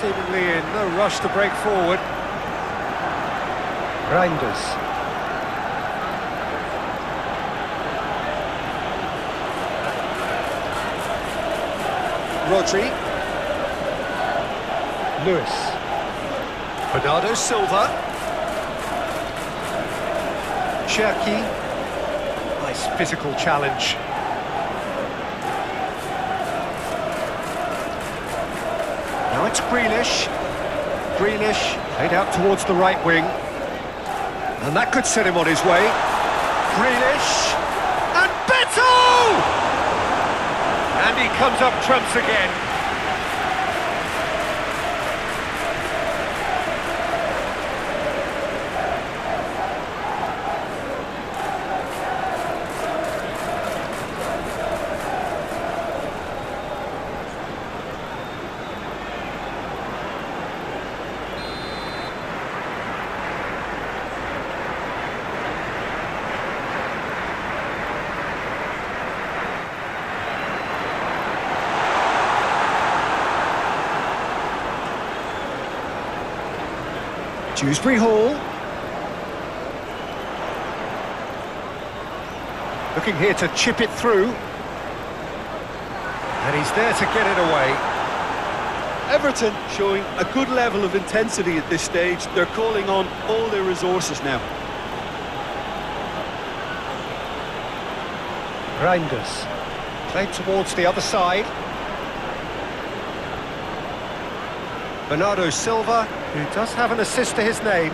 seemingly in no rush to break forward. Reinders. Rodri. Lewis. Bernardo Silva. Cherki. Nice physical challenge. Now it's Grealish. Greenish, played out towards the right wing. And that could set him on his way. Greenish, and Beto! And he comes up trumps again. Dewsbury Hall. Looking here to chip it through. And he's there to get it away. Everton showing a good level of intensity at this stage. They're calling on all their resources now. Reinders. Played towards the other side. Bernardo Silva, who does have an assist to his name.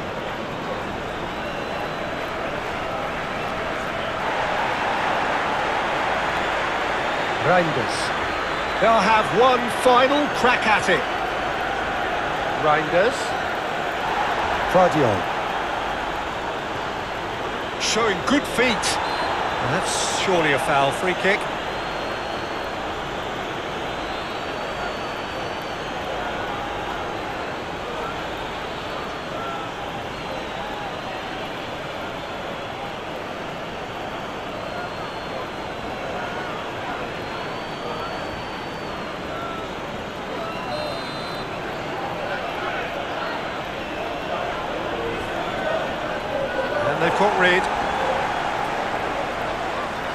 Reinders. They'll have one final crack at it. Reinders. Guardiola. Showing good feet. And that's surely a foul. Free kick. They've got rid.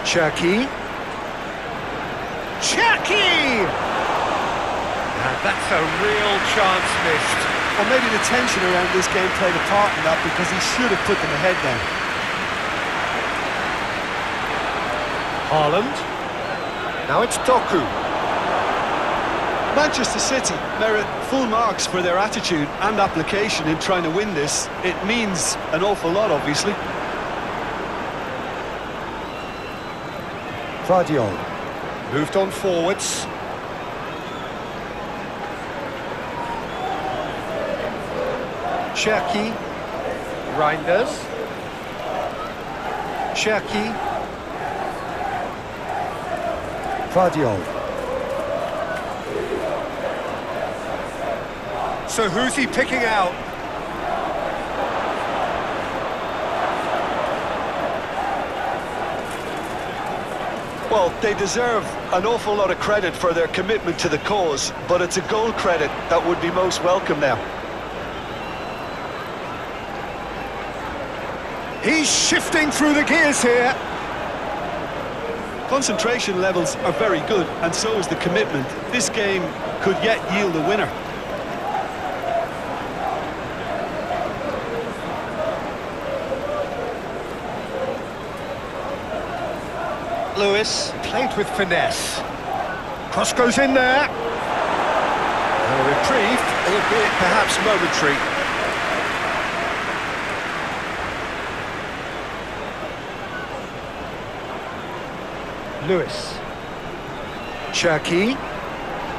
Cherky. And that's a real chance missed. Or maybe the tension around this game played a part in that, because he should have put them ahead then. Haaland. Now it's Doku. Manchester City merit full marks for their attitude and application in trying to win this. It means an awful lot, obviously. Guardiola. Moved on forwards. Cherky. Reinders. Cherky. Guardiola. So who's he picking out? Well, they deserve an awful lot of credit for their commitment to the cause, but it's a goal credit that would be most welcome now. He's shifting through the gears here. Concentration levels are very good, and so is the commitment. This game could yet yield a winner. Lewis played with finesse. Cross goes in there. And a reprieve, albeit perhaps momentary. Lewis. Cherky.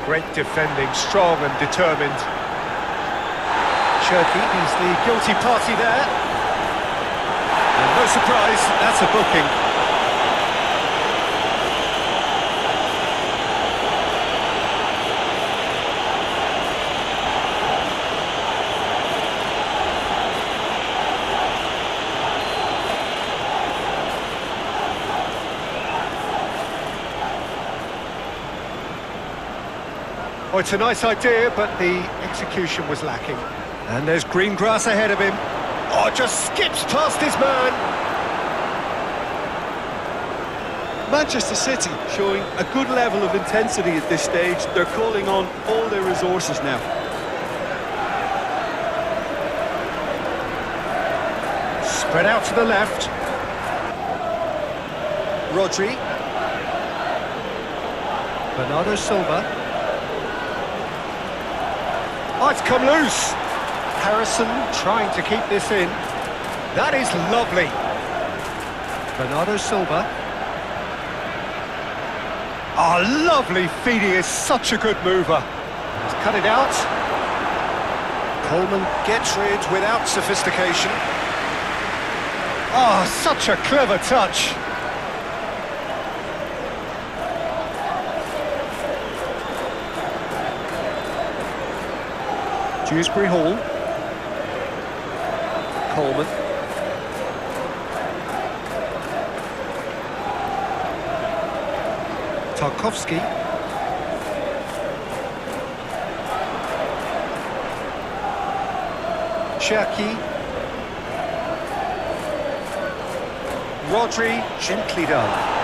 Great defending, strong and determined. Cherky is the guilty party there. And no surprise, that's a booking. Oh, it's a nice idea, but the execution was lacking. And there's green grass ahead of him. Oh, just skips past his man. Manchester City showing a good level of intensity at this stage. They're calling on all their resources now. Spread out to the left. Rodri. Bernardo Silva. Oh, it's come loose. Harrison trying to keep this in. That is lovely. Bernardo Silva. Oh, lovely feed. He is such a good mover. He's cut it out. Coleman gets rid without sophistication. Oh, such a clever touch. Dewsbury Hall. Coleman. Tarkowski. Cherki. Rodri, gently done.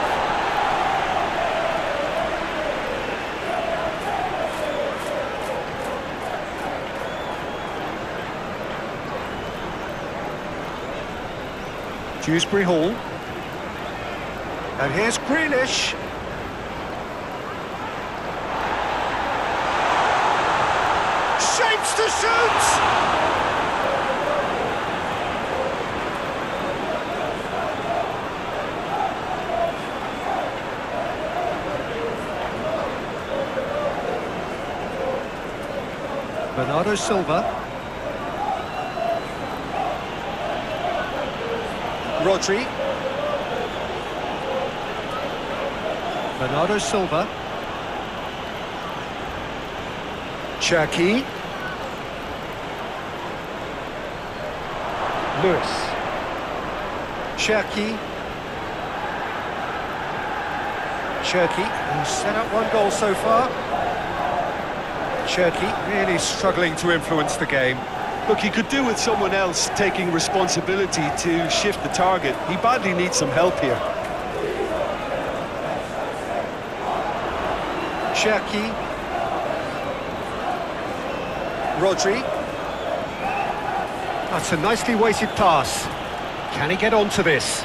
Dewsbury Hall. And here's Grealish. Shapes to shoot! Bernardo Silva. Rodri. Bernardo Silva. Cherki. Lewis. Cherki. Cherki, who's set up one goal so far. Cherki really struggling to influence the game. Look, he could do with someone else taking responsibility to shift the target. He badly needs some help here. Cherki. Rodri. That's a nicely weighted pass. Can he get onto this?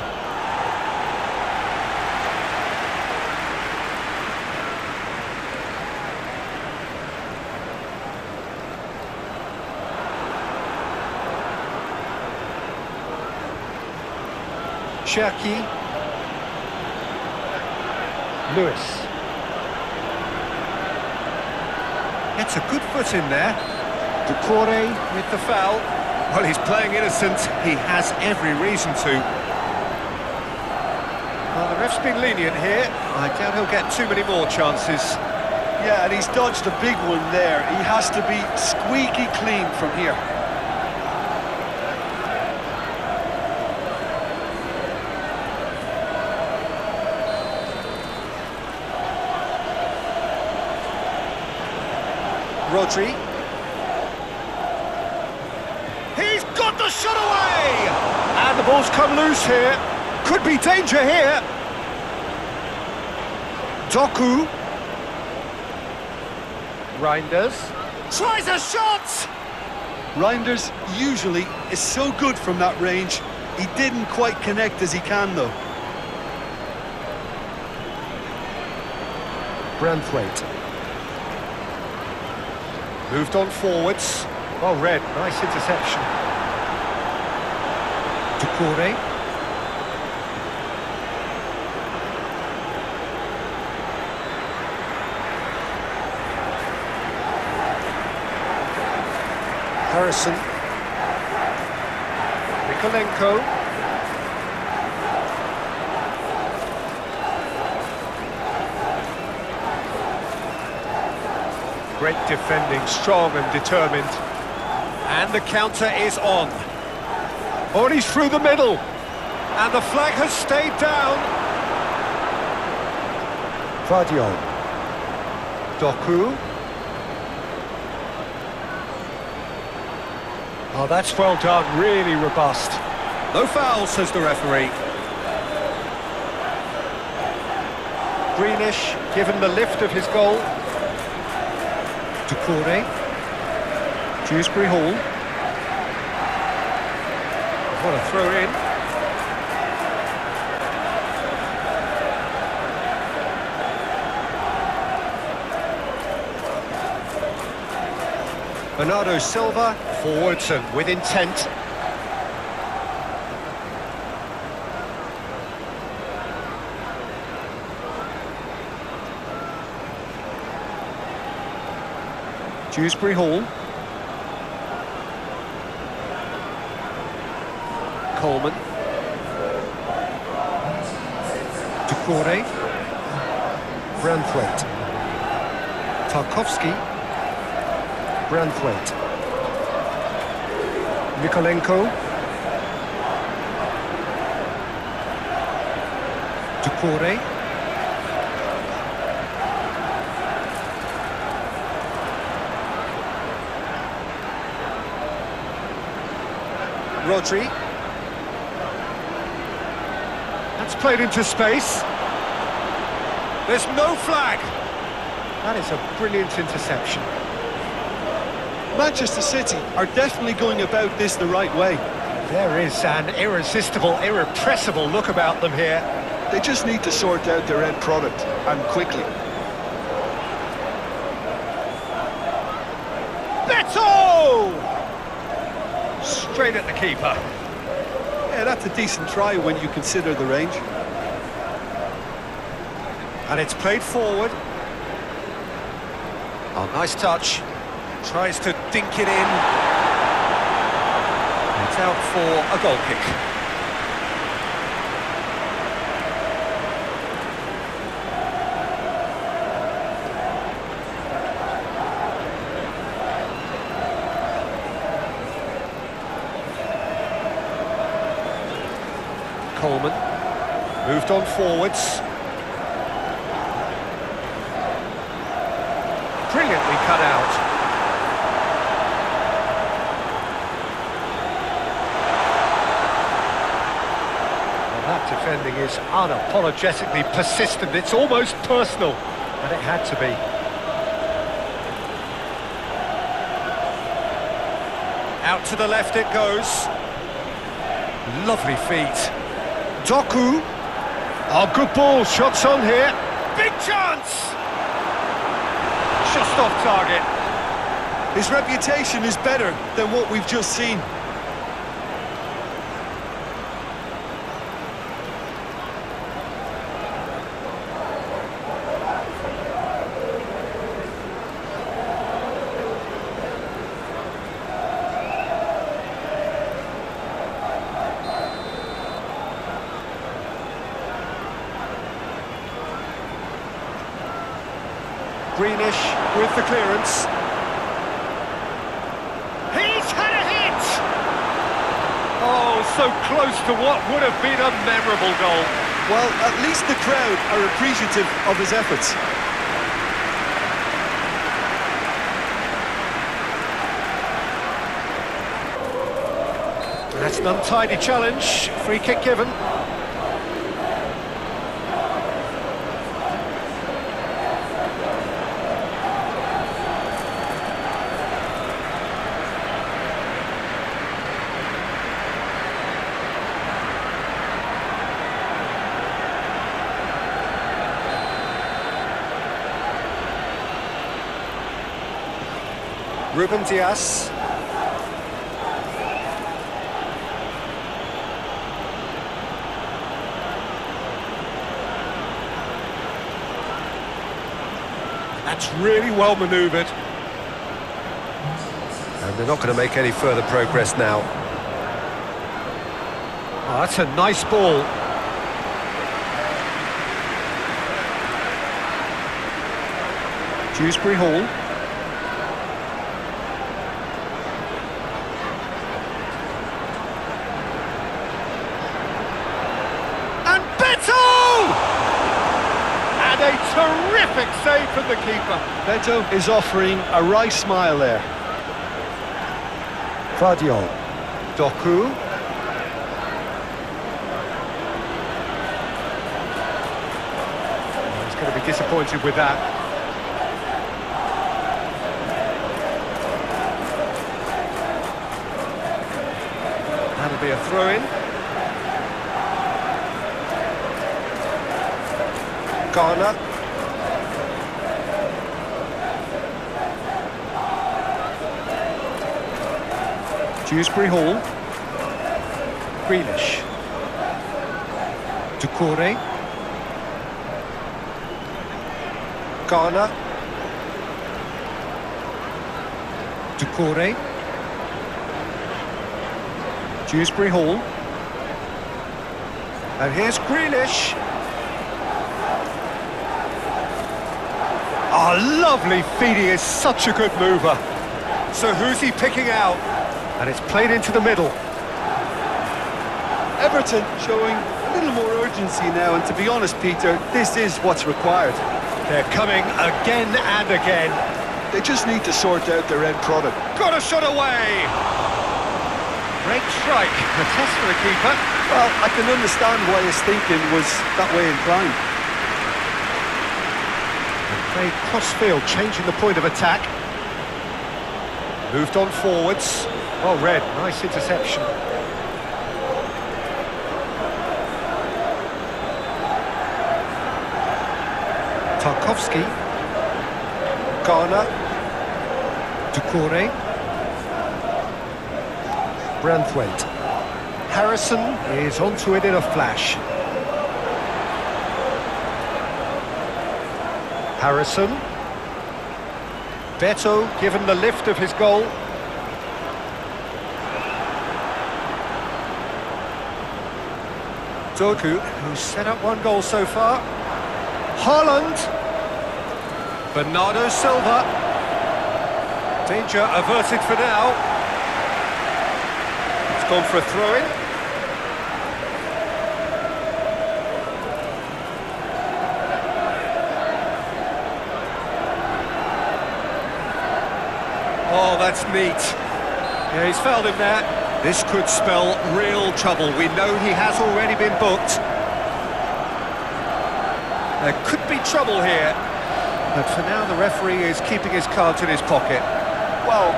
Cherki. Lewis. Gets a good foot in there. Ducouré with the foul. Well, he's playing innocent. He has every reason to. Well, the ref's been lenient here. I doubt he'll get too many more chances. Yeah, and he's dodged a big one there. He has to be squeaky clean from here. Rodri. He's got the shot away! And the ball's come loose here. Could be danger here. Doku. Reinders. Tries a shot! Reinders usually is so good from that range. He didn't quite connect as he can, though. Branthwaite. Moved on forwards. Well read, nice interception. Ducouré. Harrison. Mikolenko. Great defending, strong and determined. And the counter is on. Oh, and he's through the middle. And the flag has stayed down. Vardiol. Doku. Oh, that's well done, really robust. No foul, says the referee. Grealish given the lift of his goal. Ducouré. Dewsbury Hall. What a throw in. Bernardo Silva, forwards and with intent. Dewsbury Hall. Coleman. Ducouré. Branthwaite. Tarkovsky. Branthwaite. Mikolenko. Ducouré. Rodri. That's played into space. There's no flag. That is a brilliant interception. Manchester City are definitely going about this the right way. There is an irresistible, irrepressible look about them here. They just need to sort out their end product, and quickly. Beto! Straight at the keeper. Yeah, that's a decent try when you consider the range. And it's played forward. Oh, nice touch. Tries to dink it in. It's out for a goal kick. Coleman moved on forwards. Brilliantly cut out. Well, that defending is unapologetically persistent. It's almost personal, and it had to be. Out to the left it goes. Lovely feet. Doku. Oh, good ball. Shots on here. Big chance! Just off target. His reputation is better than what we've just seen. Greenish with the clearance. He's had a hit! Oh, so close to what would have been a memorable goal. Well, at least the crowd are appreciative of his efforts. That's an untidy challenge. Free kick given. Ruben Dias. That's really well manoeuvred. And they're not going to make any further progress now. Oh, that's a nice ball. Dewsbury Hall. A terrific save from the keeper. Beto is offering a wry smile there. Vardiol. Doku. He's going to be disappointed with that. That'll be a throw-in. Garner. Dewsbury Hall. Grealish. Doucouré. Garner. Doucouré. Dewsbury Hall. And here's Grealish. Oh, lovely feed, he is such a good mover. So who's he picking out? And it's played into the middle. Everton showing a little more urgency now, and to be honest, Peter, this is what's required. They're coming again and again. They just need to sort out their end product. Got a shot away! Great strike, a test for the keeper. Well, I can understand why his thinking was that way inclined. Played cross-field, changing the point of attack. Moved on forwards. Well read, nice interception. Tarkowski. Garner. Doucouré. Branthwaite. Harrison is onto it in a flash. Harrison. Beto given the lift of his goal. Doku, who's set up one goal so far. Haaland. Bernardo Silva. Danger averted for now. It's gone for a throw-in. Oh, that's neat. Yeah, he's fouled him there. This could spell real trouble. We know he has already been booked. There could be trouble here. But for now, the referee is keeping his cards in his pocket. Well,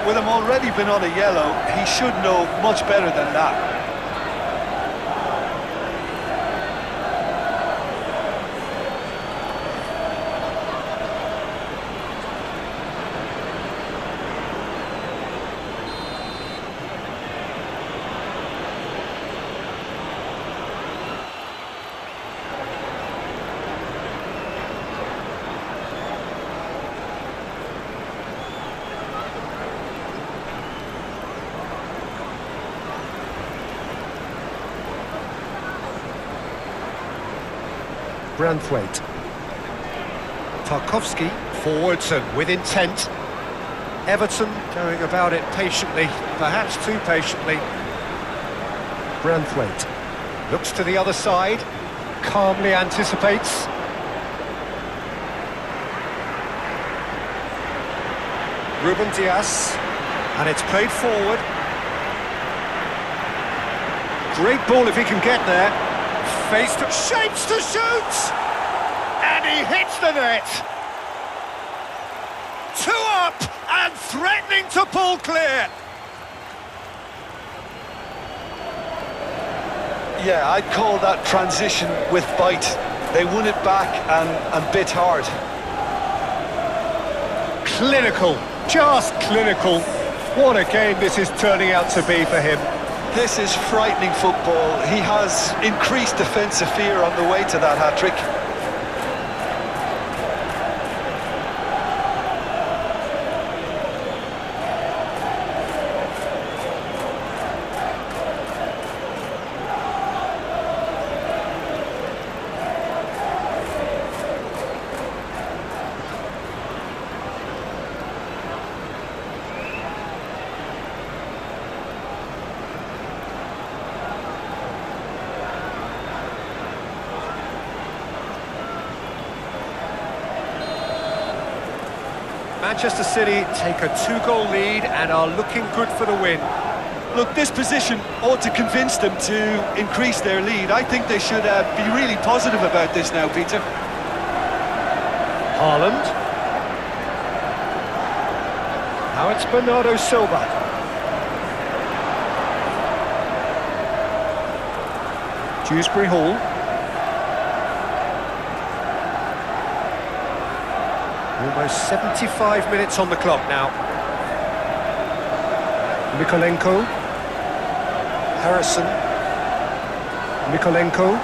with him already been on a yellow, he should know much better than that. Branthwaite. Tarkowski, forwards and with intent. Everton going about it patiently, perhaps too patiently. Branthwaite looks to the other side, calmly anticipates. Ruben Dias, and it's played forward. Great ball if he can get there. Face to shapes to shoot, and he hits the net. 2 up and threatening to pull clear. Yeah, I'd call that transition with bite. They won it back and bit hard. Clinical, just clinical. What a game this is turning out to be for him. This is frightening football. He has increased defensive fear on the way to that hat-trick. Manchester City take a 2-goal lead and are looking good for the win. Look, this position ought to convince them to increase their lead. I think they should be really positive about this now, Peter. Haaland. Now it's Bernardo Silva. Dewsbury Hall. Almost 75 minutes on the clock now. Mikolenko. Harrison. Mikolenko.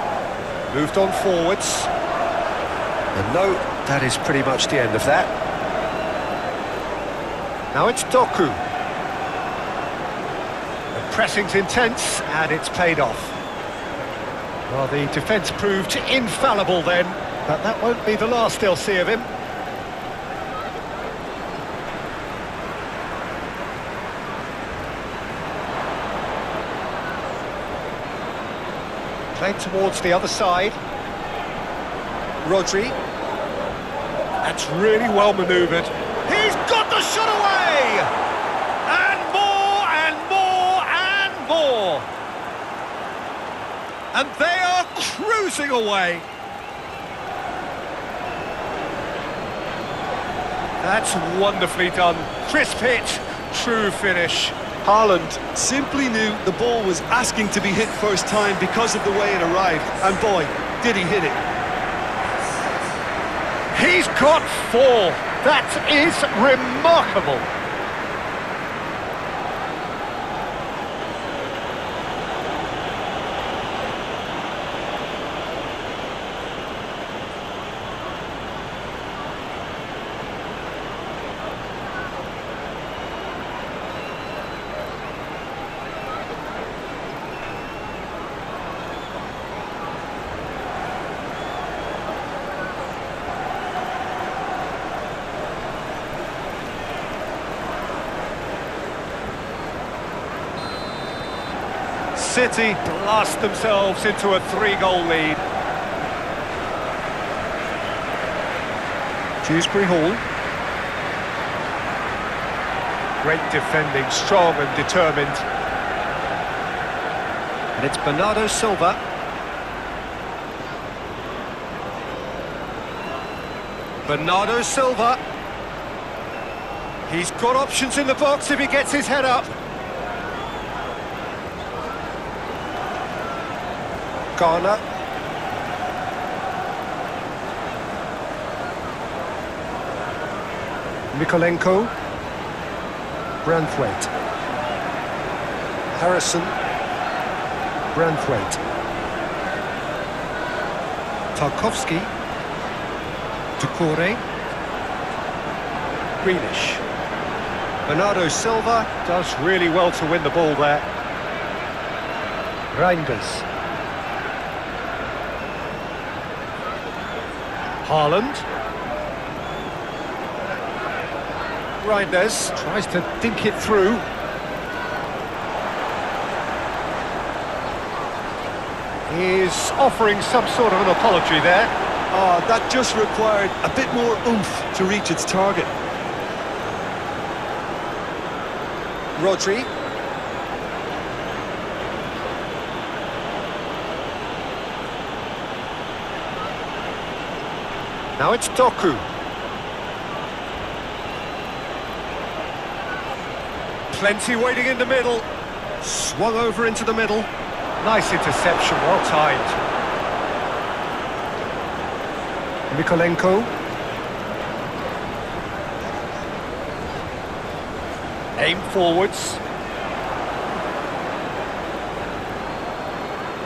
Moved on forwards. And no, that is pretty much the end of that. Now it's Doku. The pressing's intense, and it's paid off. Well, the defence proved infallible then, but that won't be the last they'll see of him. Played towards the other side. Rodri. That's really well manoeuvred. He's got the shot away! And more, and more, and more! And they are cruising away. That's wonderfully done. Crisp hit, true finish. Haaland simply knew the ball was asking to be hit first time because of the way it arrived. And boy, did he hit it. He's got 4. That is remarkable. City blast themselves into a 3-goal lead. Dewsbury Hall. Great defending, strong and determined. And it's Bernardo Silva. Bernardo Silva. He's got options in the box if he gets his head up. Garner. Mikolenko. Branthwaite. Harrison. Branthwaite. Tarkowski. Doucouré. Greenish. Bernardo Silva does really well to win the ball there. Reinders. Haaland. Reinders tries to dink it through. He's offering some sort of an apology there. Oh, that just required a bit more oomph to reach its target. Rodri. Now it's Doku. Plenty waiting in the middle. Swung over into the middle. Nice interception, well timed. Mikolenko. Aim forwards.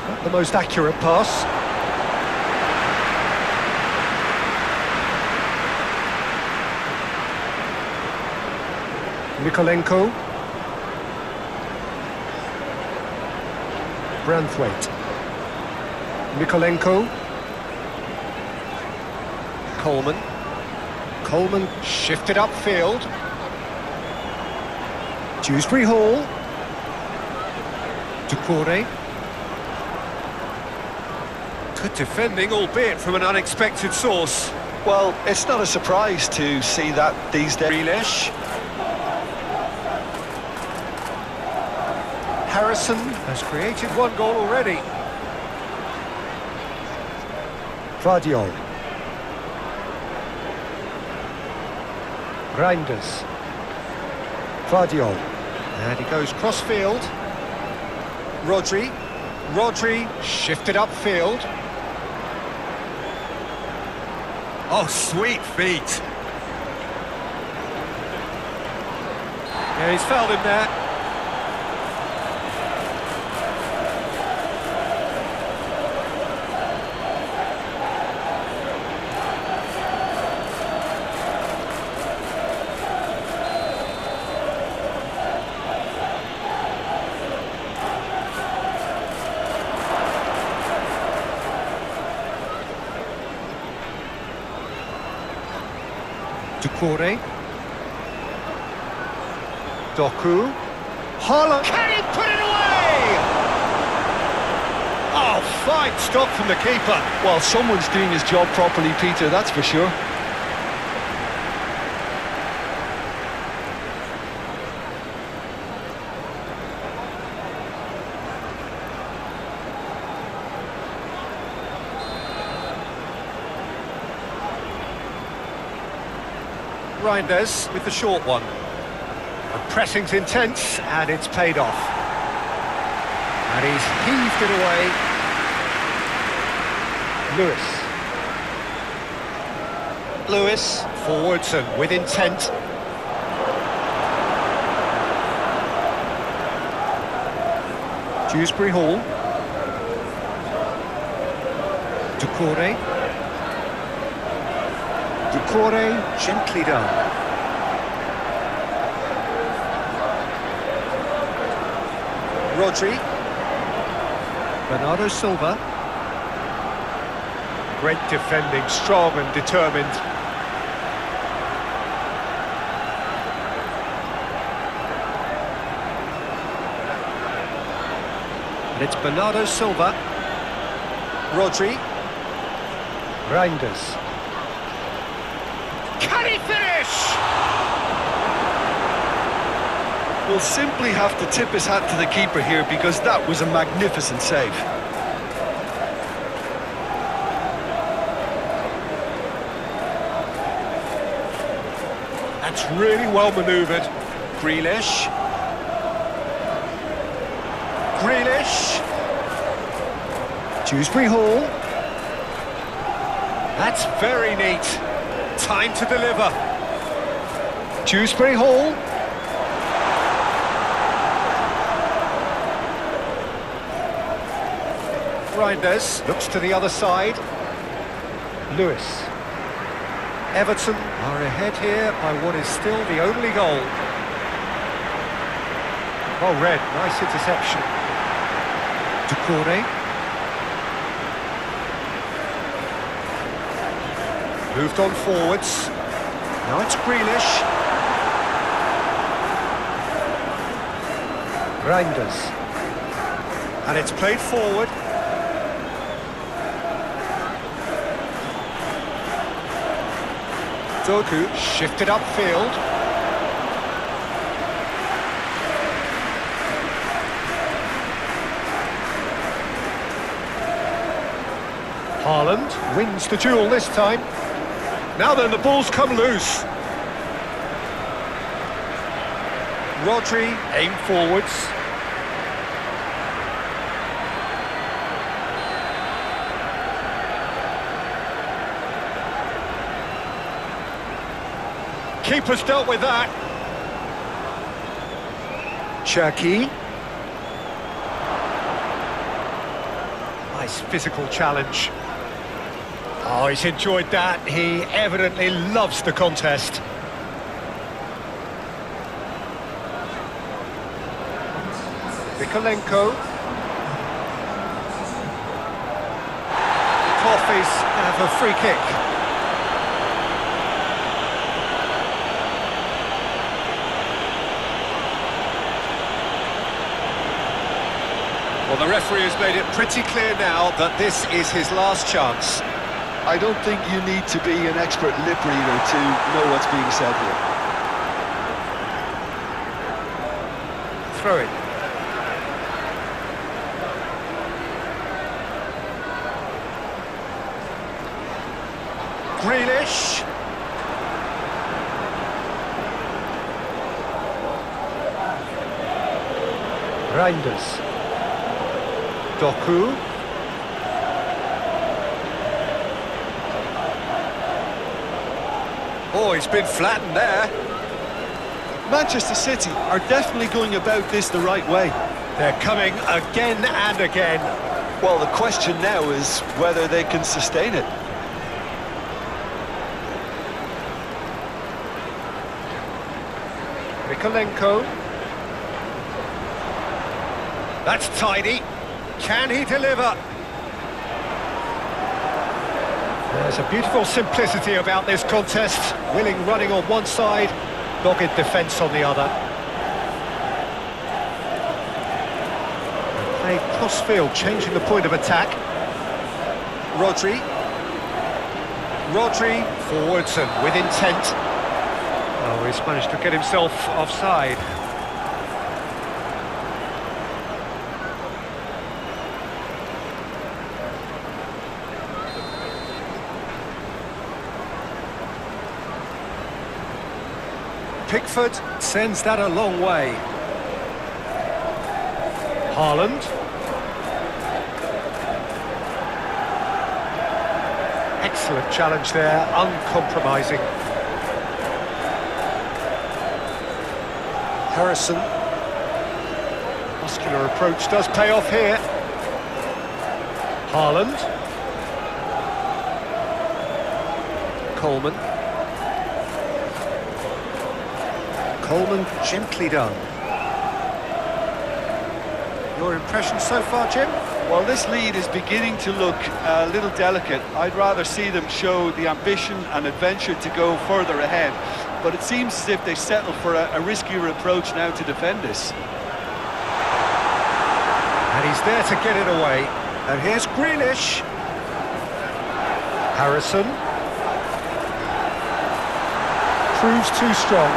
Not the most accurate pass. Mikolenko. Branthwaite. Mikolenko. Coleman. Coleman shifted upfield. Dewsbury Hall. Doucouré. Good defending, albeit from an unexpected source. Well, it's not a surprise to see that these days. Grealish. Harrison has created 1 goal already. Vardiol. Reinders. Vardiol. And he goes cross-field. Rodri. Rodri shifted upfield. Oh, sweet feet. Yeah, he's fouled him there. Ducouré. Doku. Haaland. Can he put it away? Oh, fine stop from the keeper. Well, someone's doing his job properly, Peter, that's for sure. Reinders with the short one. The pressing's intense, and it's paid off. And he's heaved it away. Lewis, forwards and with intent. Dewsbury Hall. Ducouré. Ducouré, gently done. Rodri. Bernardo Silva. Great defending, strong and determined. And it's Bernardo Silva. Rodri. Reinders. Can he finish? We'll simply have to tip his hat to the keeper here because that was a magnificent save. That's really well manoeuvred. Grealish. Dewsbury Hall. That's very neat. Time to deliver. Dewsbury Hall. Reinders looks to the other side. Lewis. Everton are ahead here by what is still the only goal. Oh, Red, nice interception. Ducouré. Moved on forwards. Now it's Grealish. Reinders. And it's played forward. Doku shifted upfield. Haaland wins the duel this time. Now then, the ball's come loose. Rodri aimed forwards. Keeper's dealt with that. Cherki. Nice physical challenge. Oh, he's enjoyed that. He evidently loves the contest. Mikolenko. Toffees have a free kick. Well, the referee has made it pretty clear now that this is his last chance. I don't think you need to be an expert lip reader to know what's being said here. Throw it. Grealish. Reinders. Doku. Oh, he's been flattened there. Manchester City are definitely going about this the right way. They're coming again and again. Well, the question now is whether they can sustain it. Mikolenko. That's tidy. Can he deliver? There's a beautiful simplicity about this contest. Willing running on one side, dogged defence on the other. Played cross-field, changing the point of attack. Rodri. Rodri, forwards and with intent. Oh, he's managed to get himself offside. Pickford sends that a long way. Haaland. Excellent challenge there, uncompromising. Harrison. Muscular approach does pay off here. Haaland. Coleman. Coleman, gently done. Your impression so far, Jim? Well, this lead is beginning to look a little delicate. I'd rather see them show the ambition and adventure to go further ahead. But it seems as if they settle for a riskier approach now to defend this. And he's there to get it away. And here's Grealish. Harrison. Proves too strong.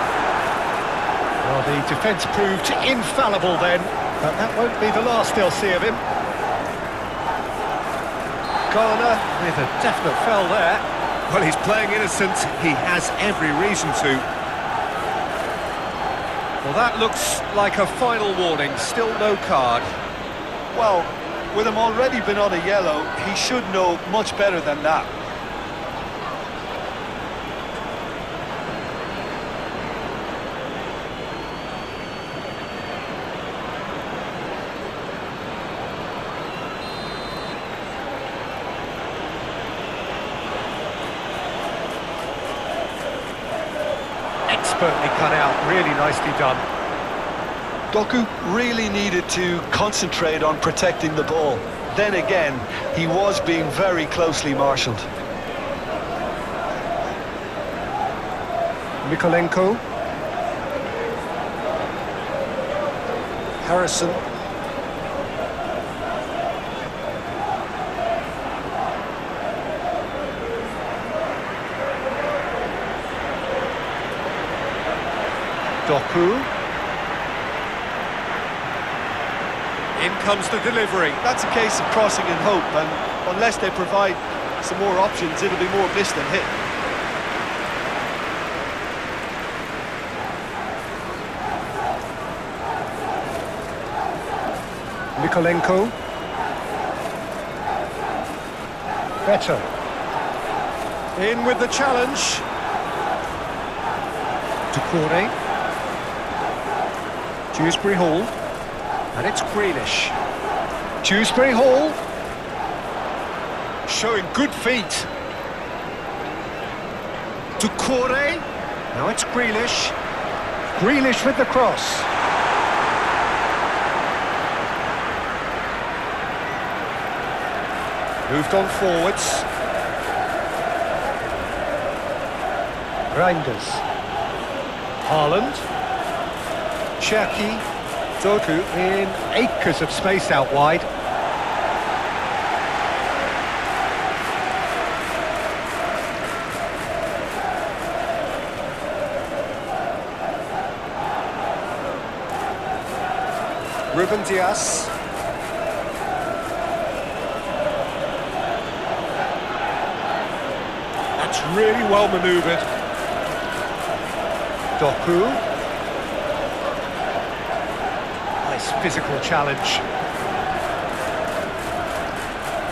Well, the defence proved infallible then, but that won't be the last they'll see of him. Garner with a definite foul there. Well, he's playing innocent. He has every reason to. Well, that looks like a final warning. Still no card. Well, with him already been on a yellow, he should know much better than that. Expertly cut out, really nicely done. Doku really needed to concentrate on protecting the ball. Then again, he was being very closely marshalled. Mykolenko. Harrison. Doku. In comes the delivery. That's a case of crossing in hope, and unless they provide some more options, it'll be more miss than hit. Mykolenko. Better. In with the challenge. Ducouré. Dewsbury Hall. And it's Grealish. Dewsbury Hall. Showing good feet. Ducouré. Now it's Grealish. Grealish with the cross. Moved on forwards. Reinders. Haaland. Cherki. Doku in acres of space out wide. Ruben Dias. That's really well manoeuvred. Doku. Nice physical challenge.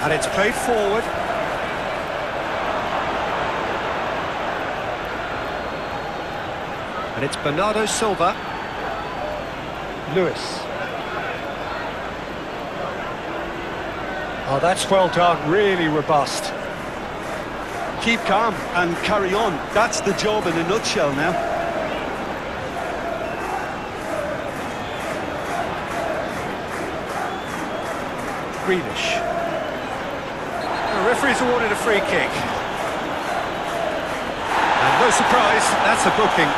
And it's played forward. And it's Bernardo Silva. Lewis. Oh, that's well done, really robust. Keep calm and carry on. That's the job in a nutshell now. Grealish. The referee's awarded a free kick. No surprise, that's a booking.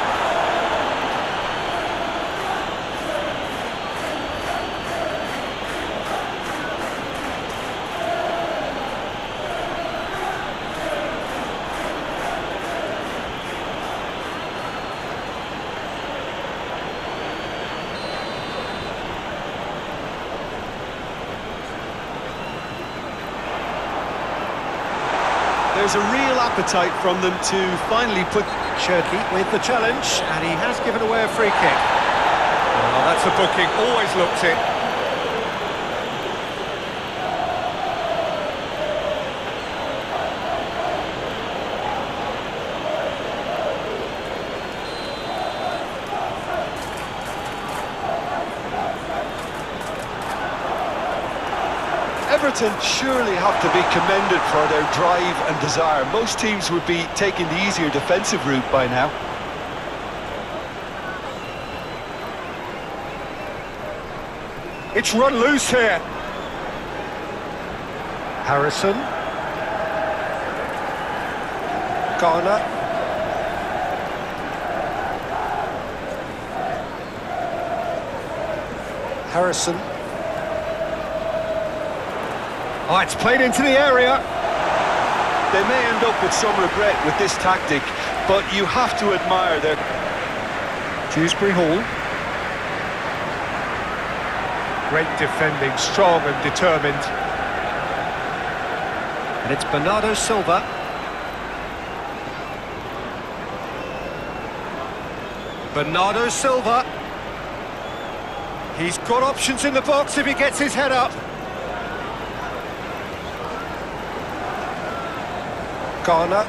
There's a real appetite from them to finally put... Cherky with the challenge, and he has given away a free kick. Oh, that's a booking, always looked it. Everton surely have to be commended for their drive and desire. Most teams would be taking the easier defensive route by now. It's run loose here. Harrison. Garner. Harrison. Oh, it's played into the area. They may end up with some regret with this tactic, but you have to admire their... Dewsbury Hall. Great defending, strong and determined. And it's Bernardo Silva. Bernardo Silva. He's got options in the box if he gets his head up. Garner.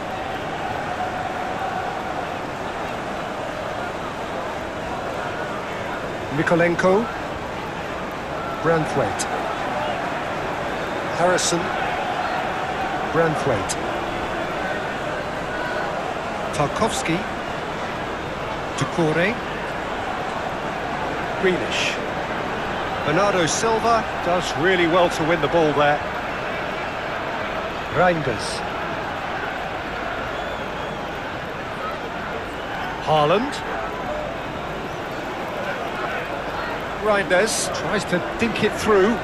Mikolenko. Branthwaite. Harrison. Branthwaite. Tarkovsky. Doucouré. Greenish. Bernardo Silva does really well to win the ball there. Reinders. Haaland. Reinders tries to dink it through.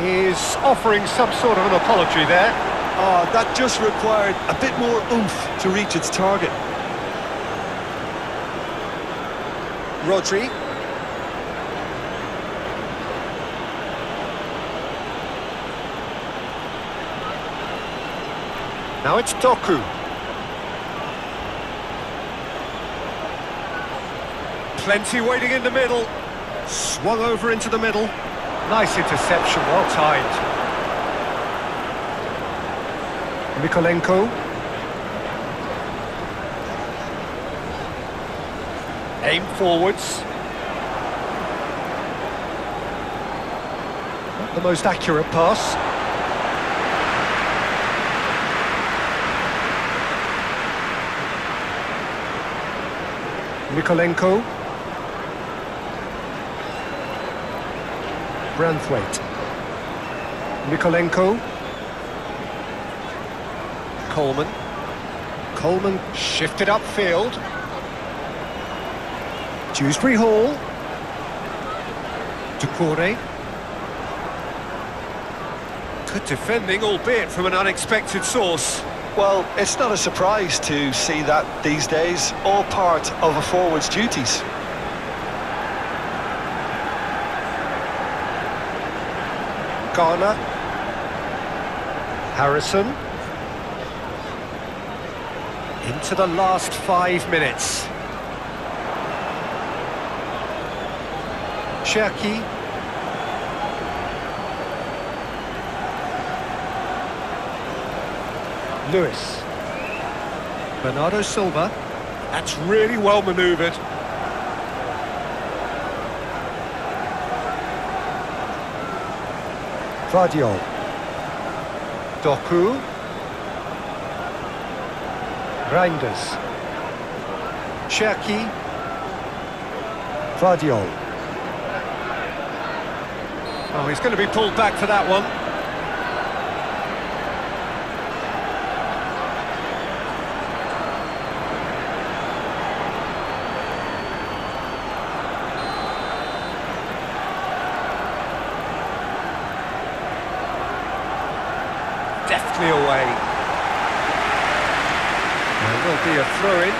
He's offering some sort of an apology there. Oh, that just required a bit more oomph to reach its target. Rodri. Now it's Doku. Plenty waiting in the middle. Swung over into the middle. Nice interception, well timed. Mikolenko. Aim forwards. Not the most accurate pass. Mikolenko. Branthwaite. Mikolenko. Coleman. Coleman shifted upfield. Dewsbury Hall. Doucouré. Good defending, albeit from an unexpected source. Well, it's not a surprise to see that these days, all part of a forward's duties. Garner. Harrison. Into the last 5 minutes. Cherky. Lewis. Bernardo Silva. That's really well manoeuvred. Vardiol. Doku. Reinders. Cherky. Vardiol. Oh, he's going to be pulled back for that one. swiftly away. There will be a throw-in.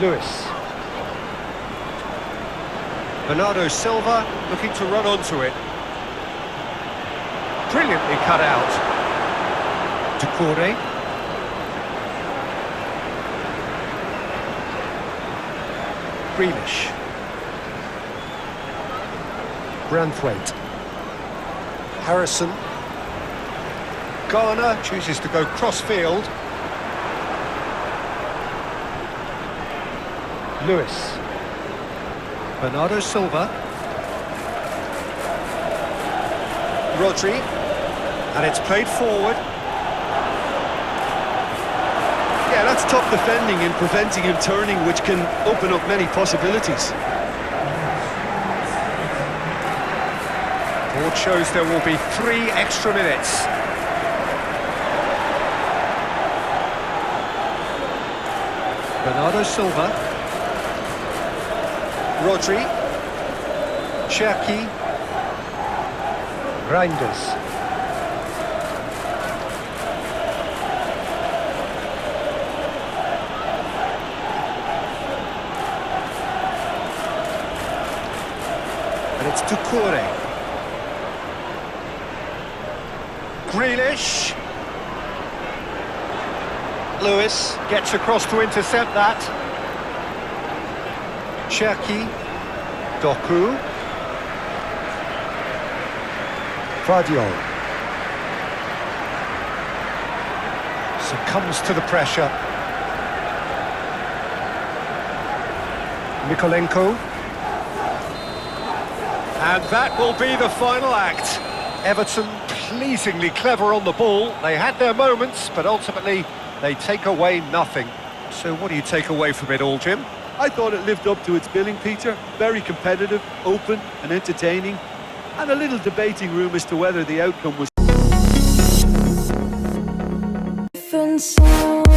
Lewis. Bernardo Silva looking to run onto it. Brilliantly cut out. Decore. Grealish. Branthwaite. Harrison. Garner chooses to go cross-field. Lewis. Bernardo Silva. Rodri. And it's played forward. Yeah, that's tough defending and preventing him turning, which can open up many possibilities. Board shows there will be 3 extra minutes. Bernardo Silva. Rodri. Cherki. Reinders. And it's Decore. Grealish. Lewis gets across to intercept that. Cherki. Doku. Vardiol. Succumbs to the pressure. Mikolenko. And that will be the final act. Everton pleasingly clever on the ball. They had their moments, but ultimately they take away nothing. So what do you take away from it all, Jim? I thought it lived up to its billing, Peter. Very competitive, open and entertaining. And a little debating room as to whether the outcome was... Different sound.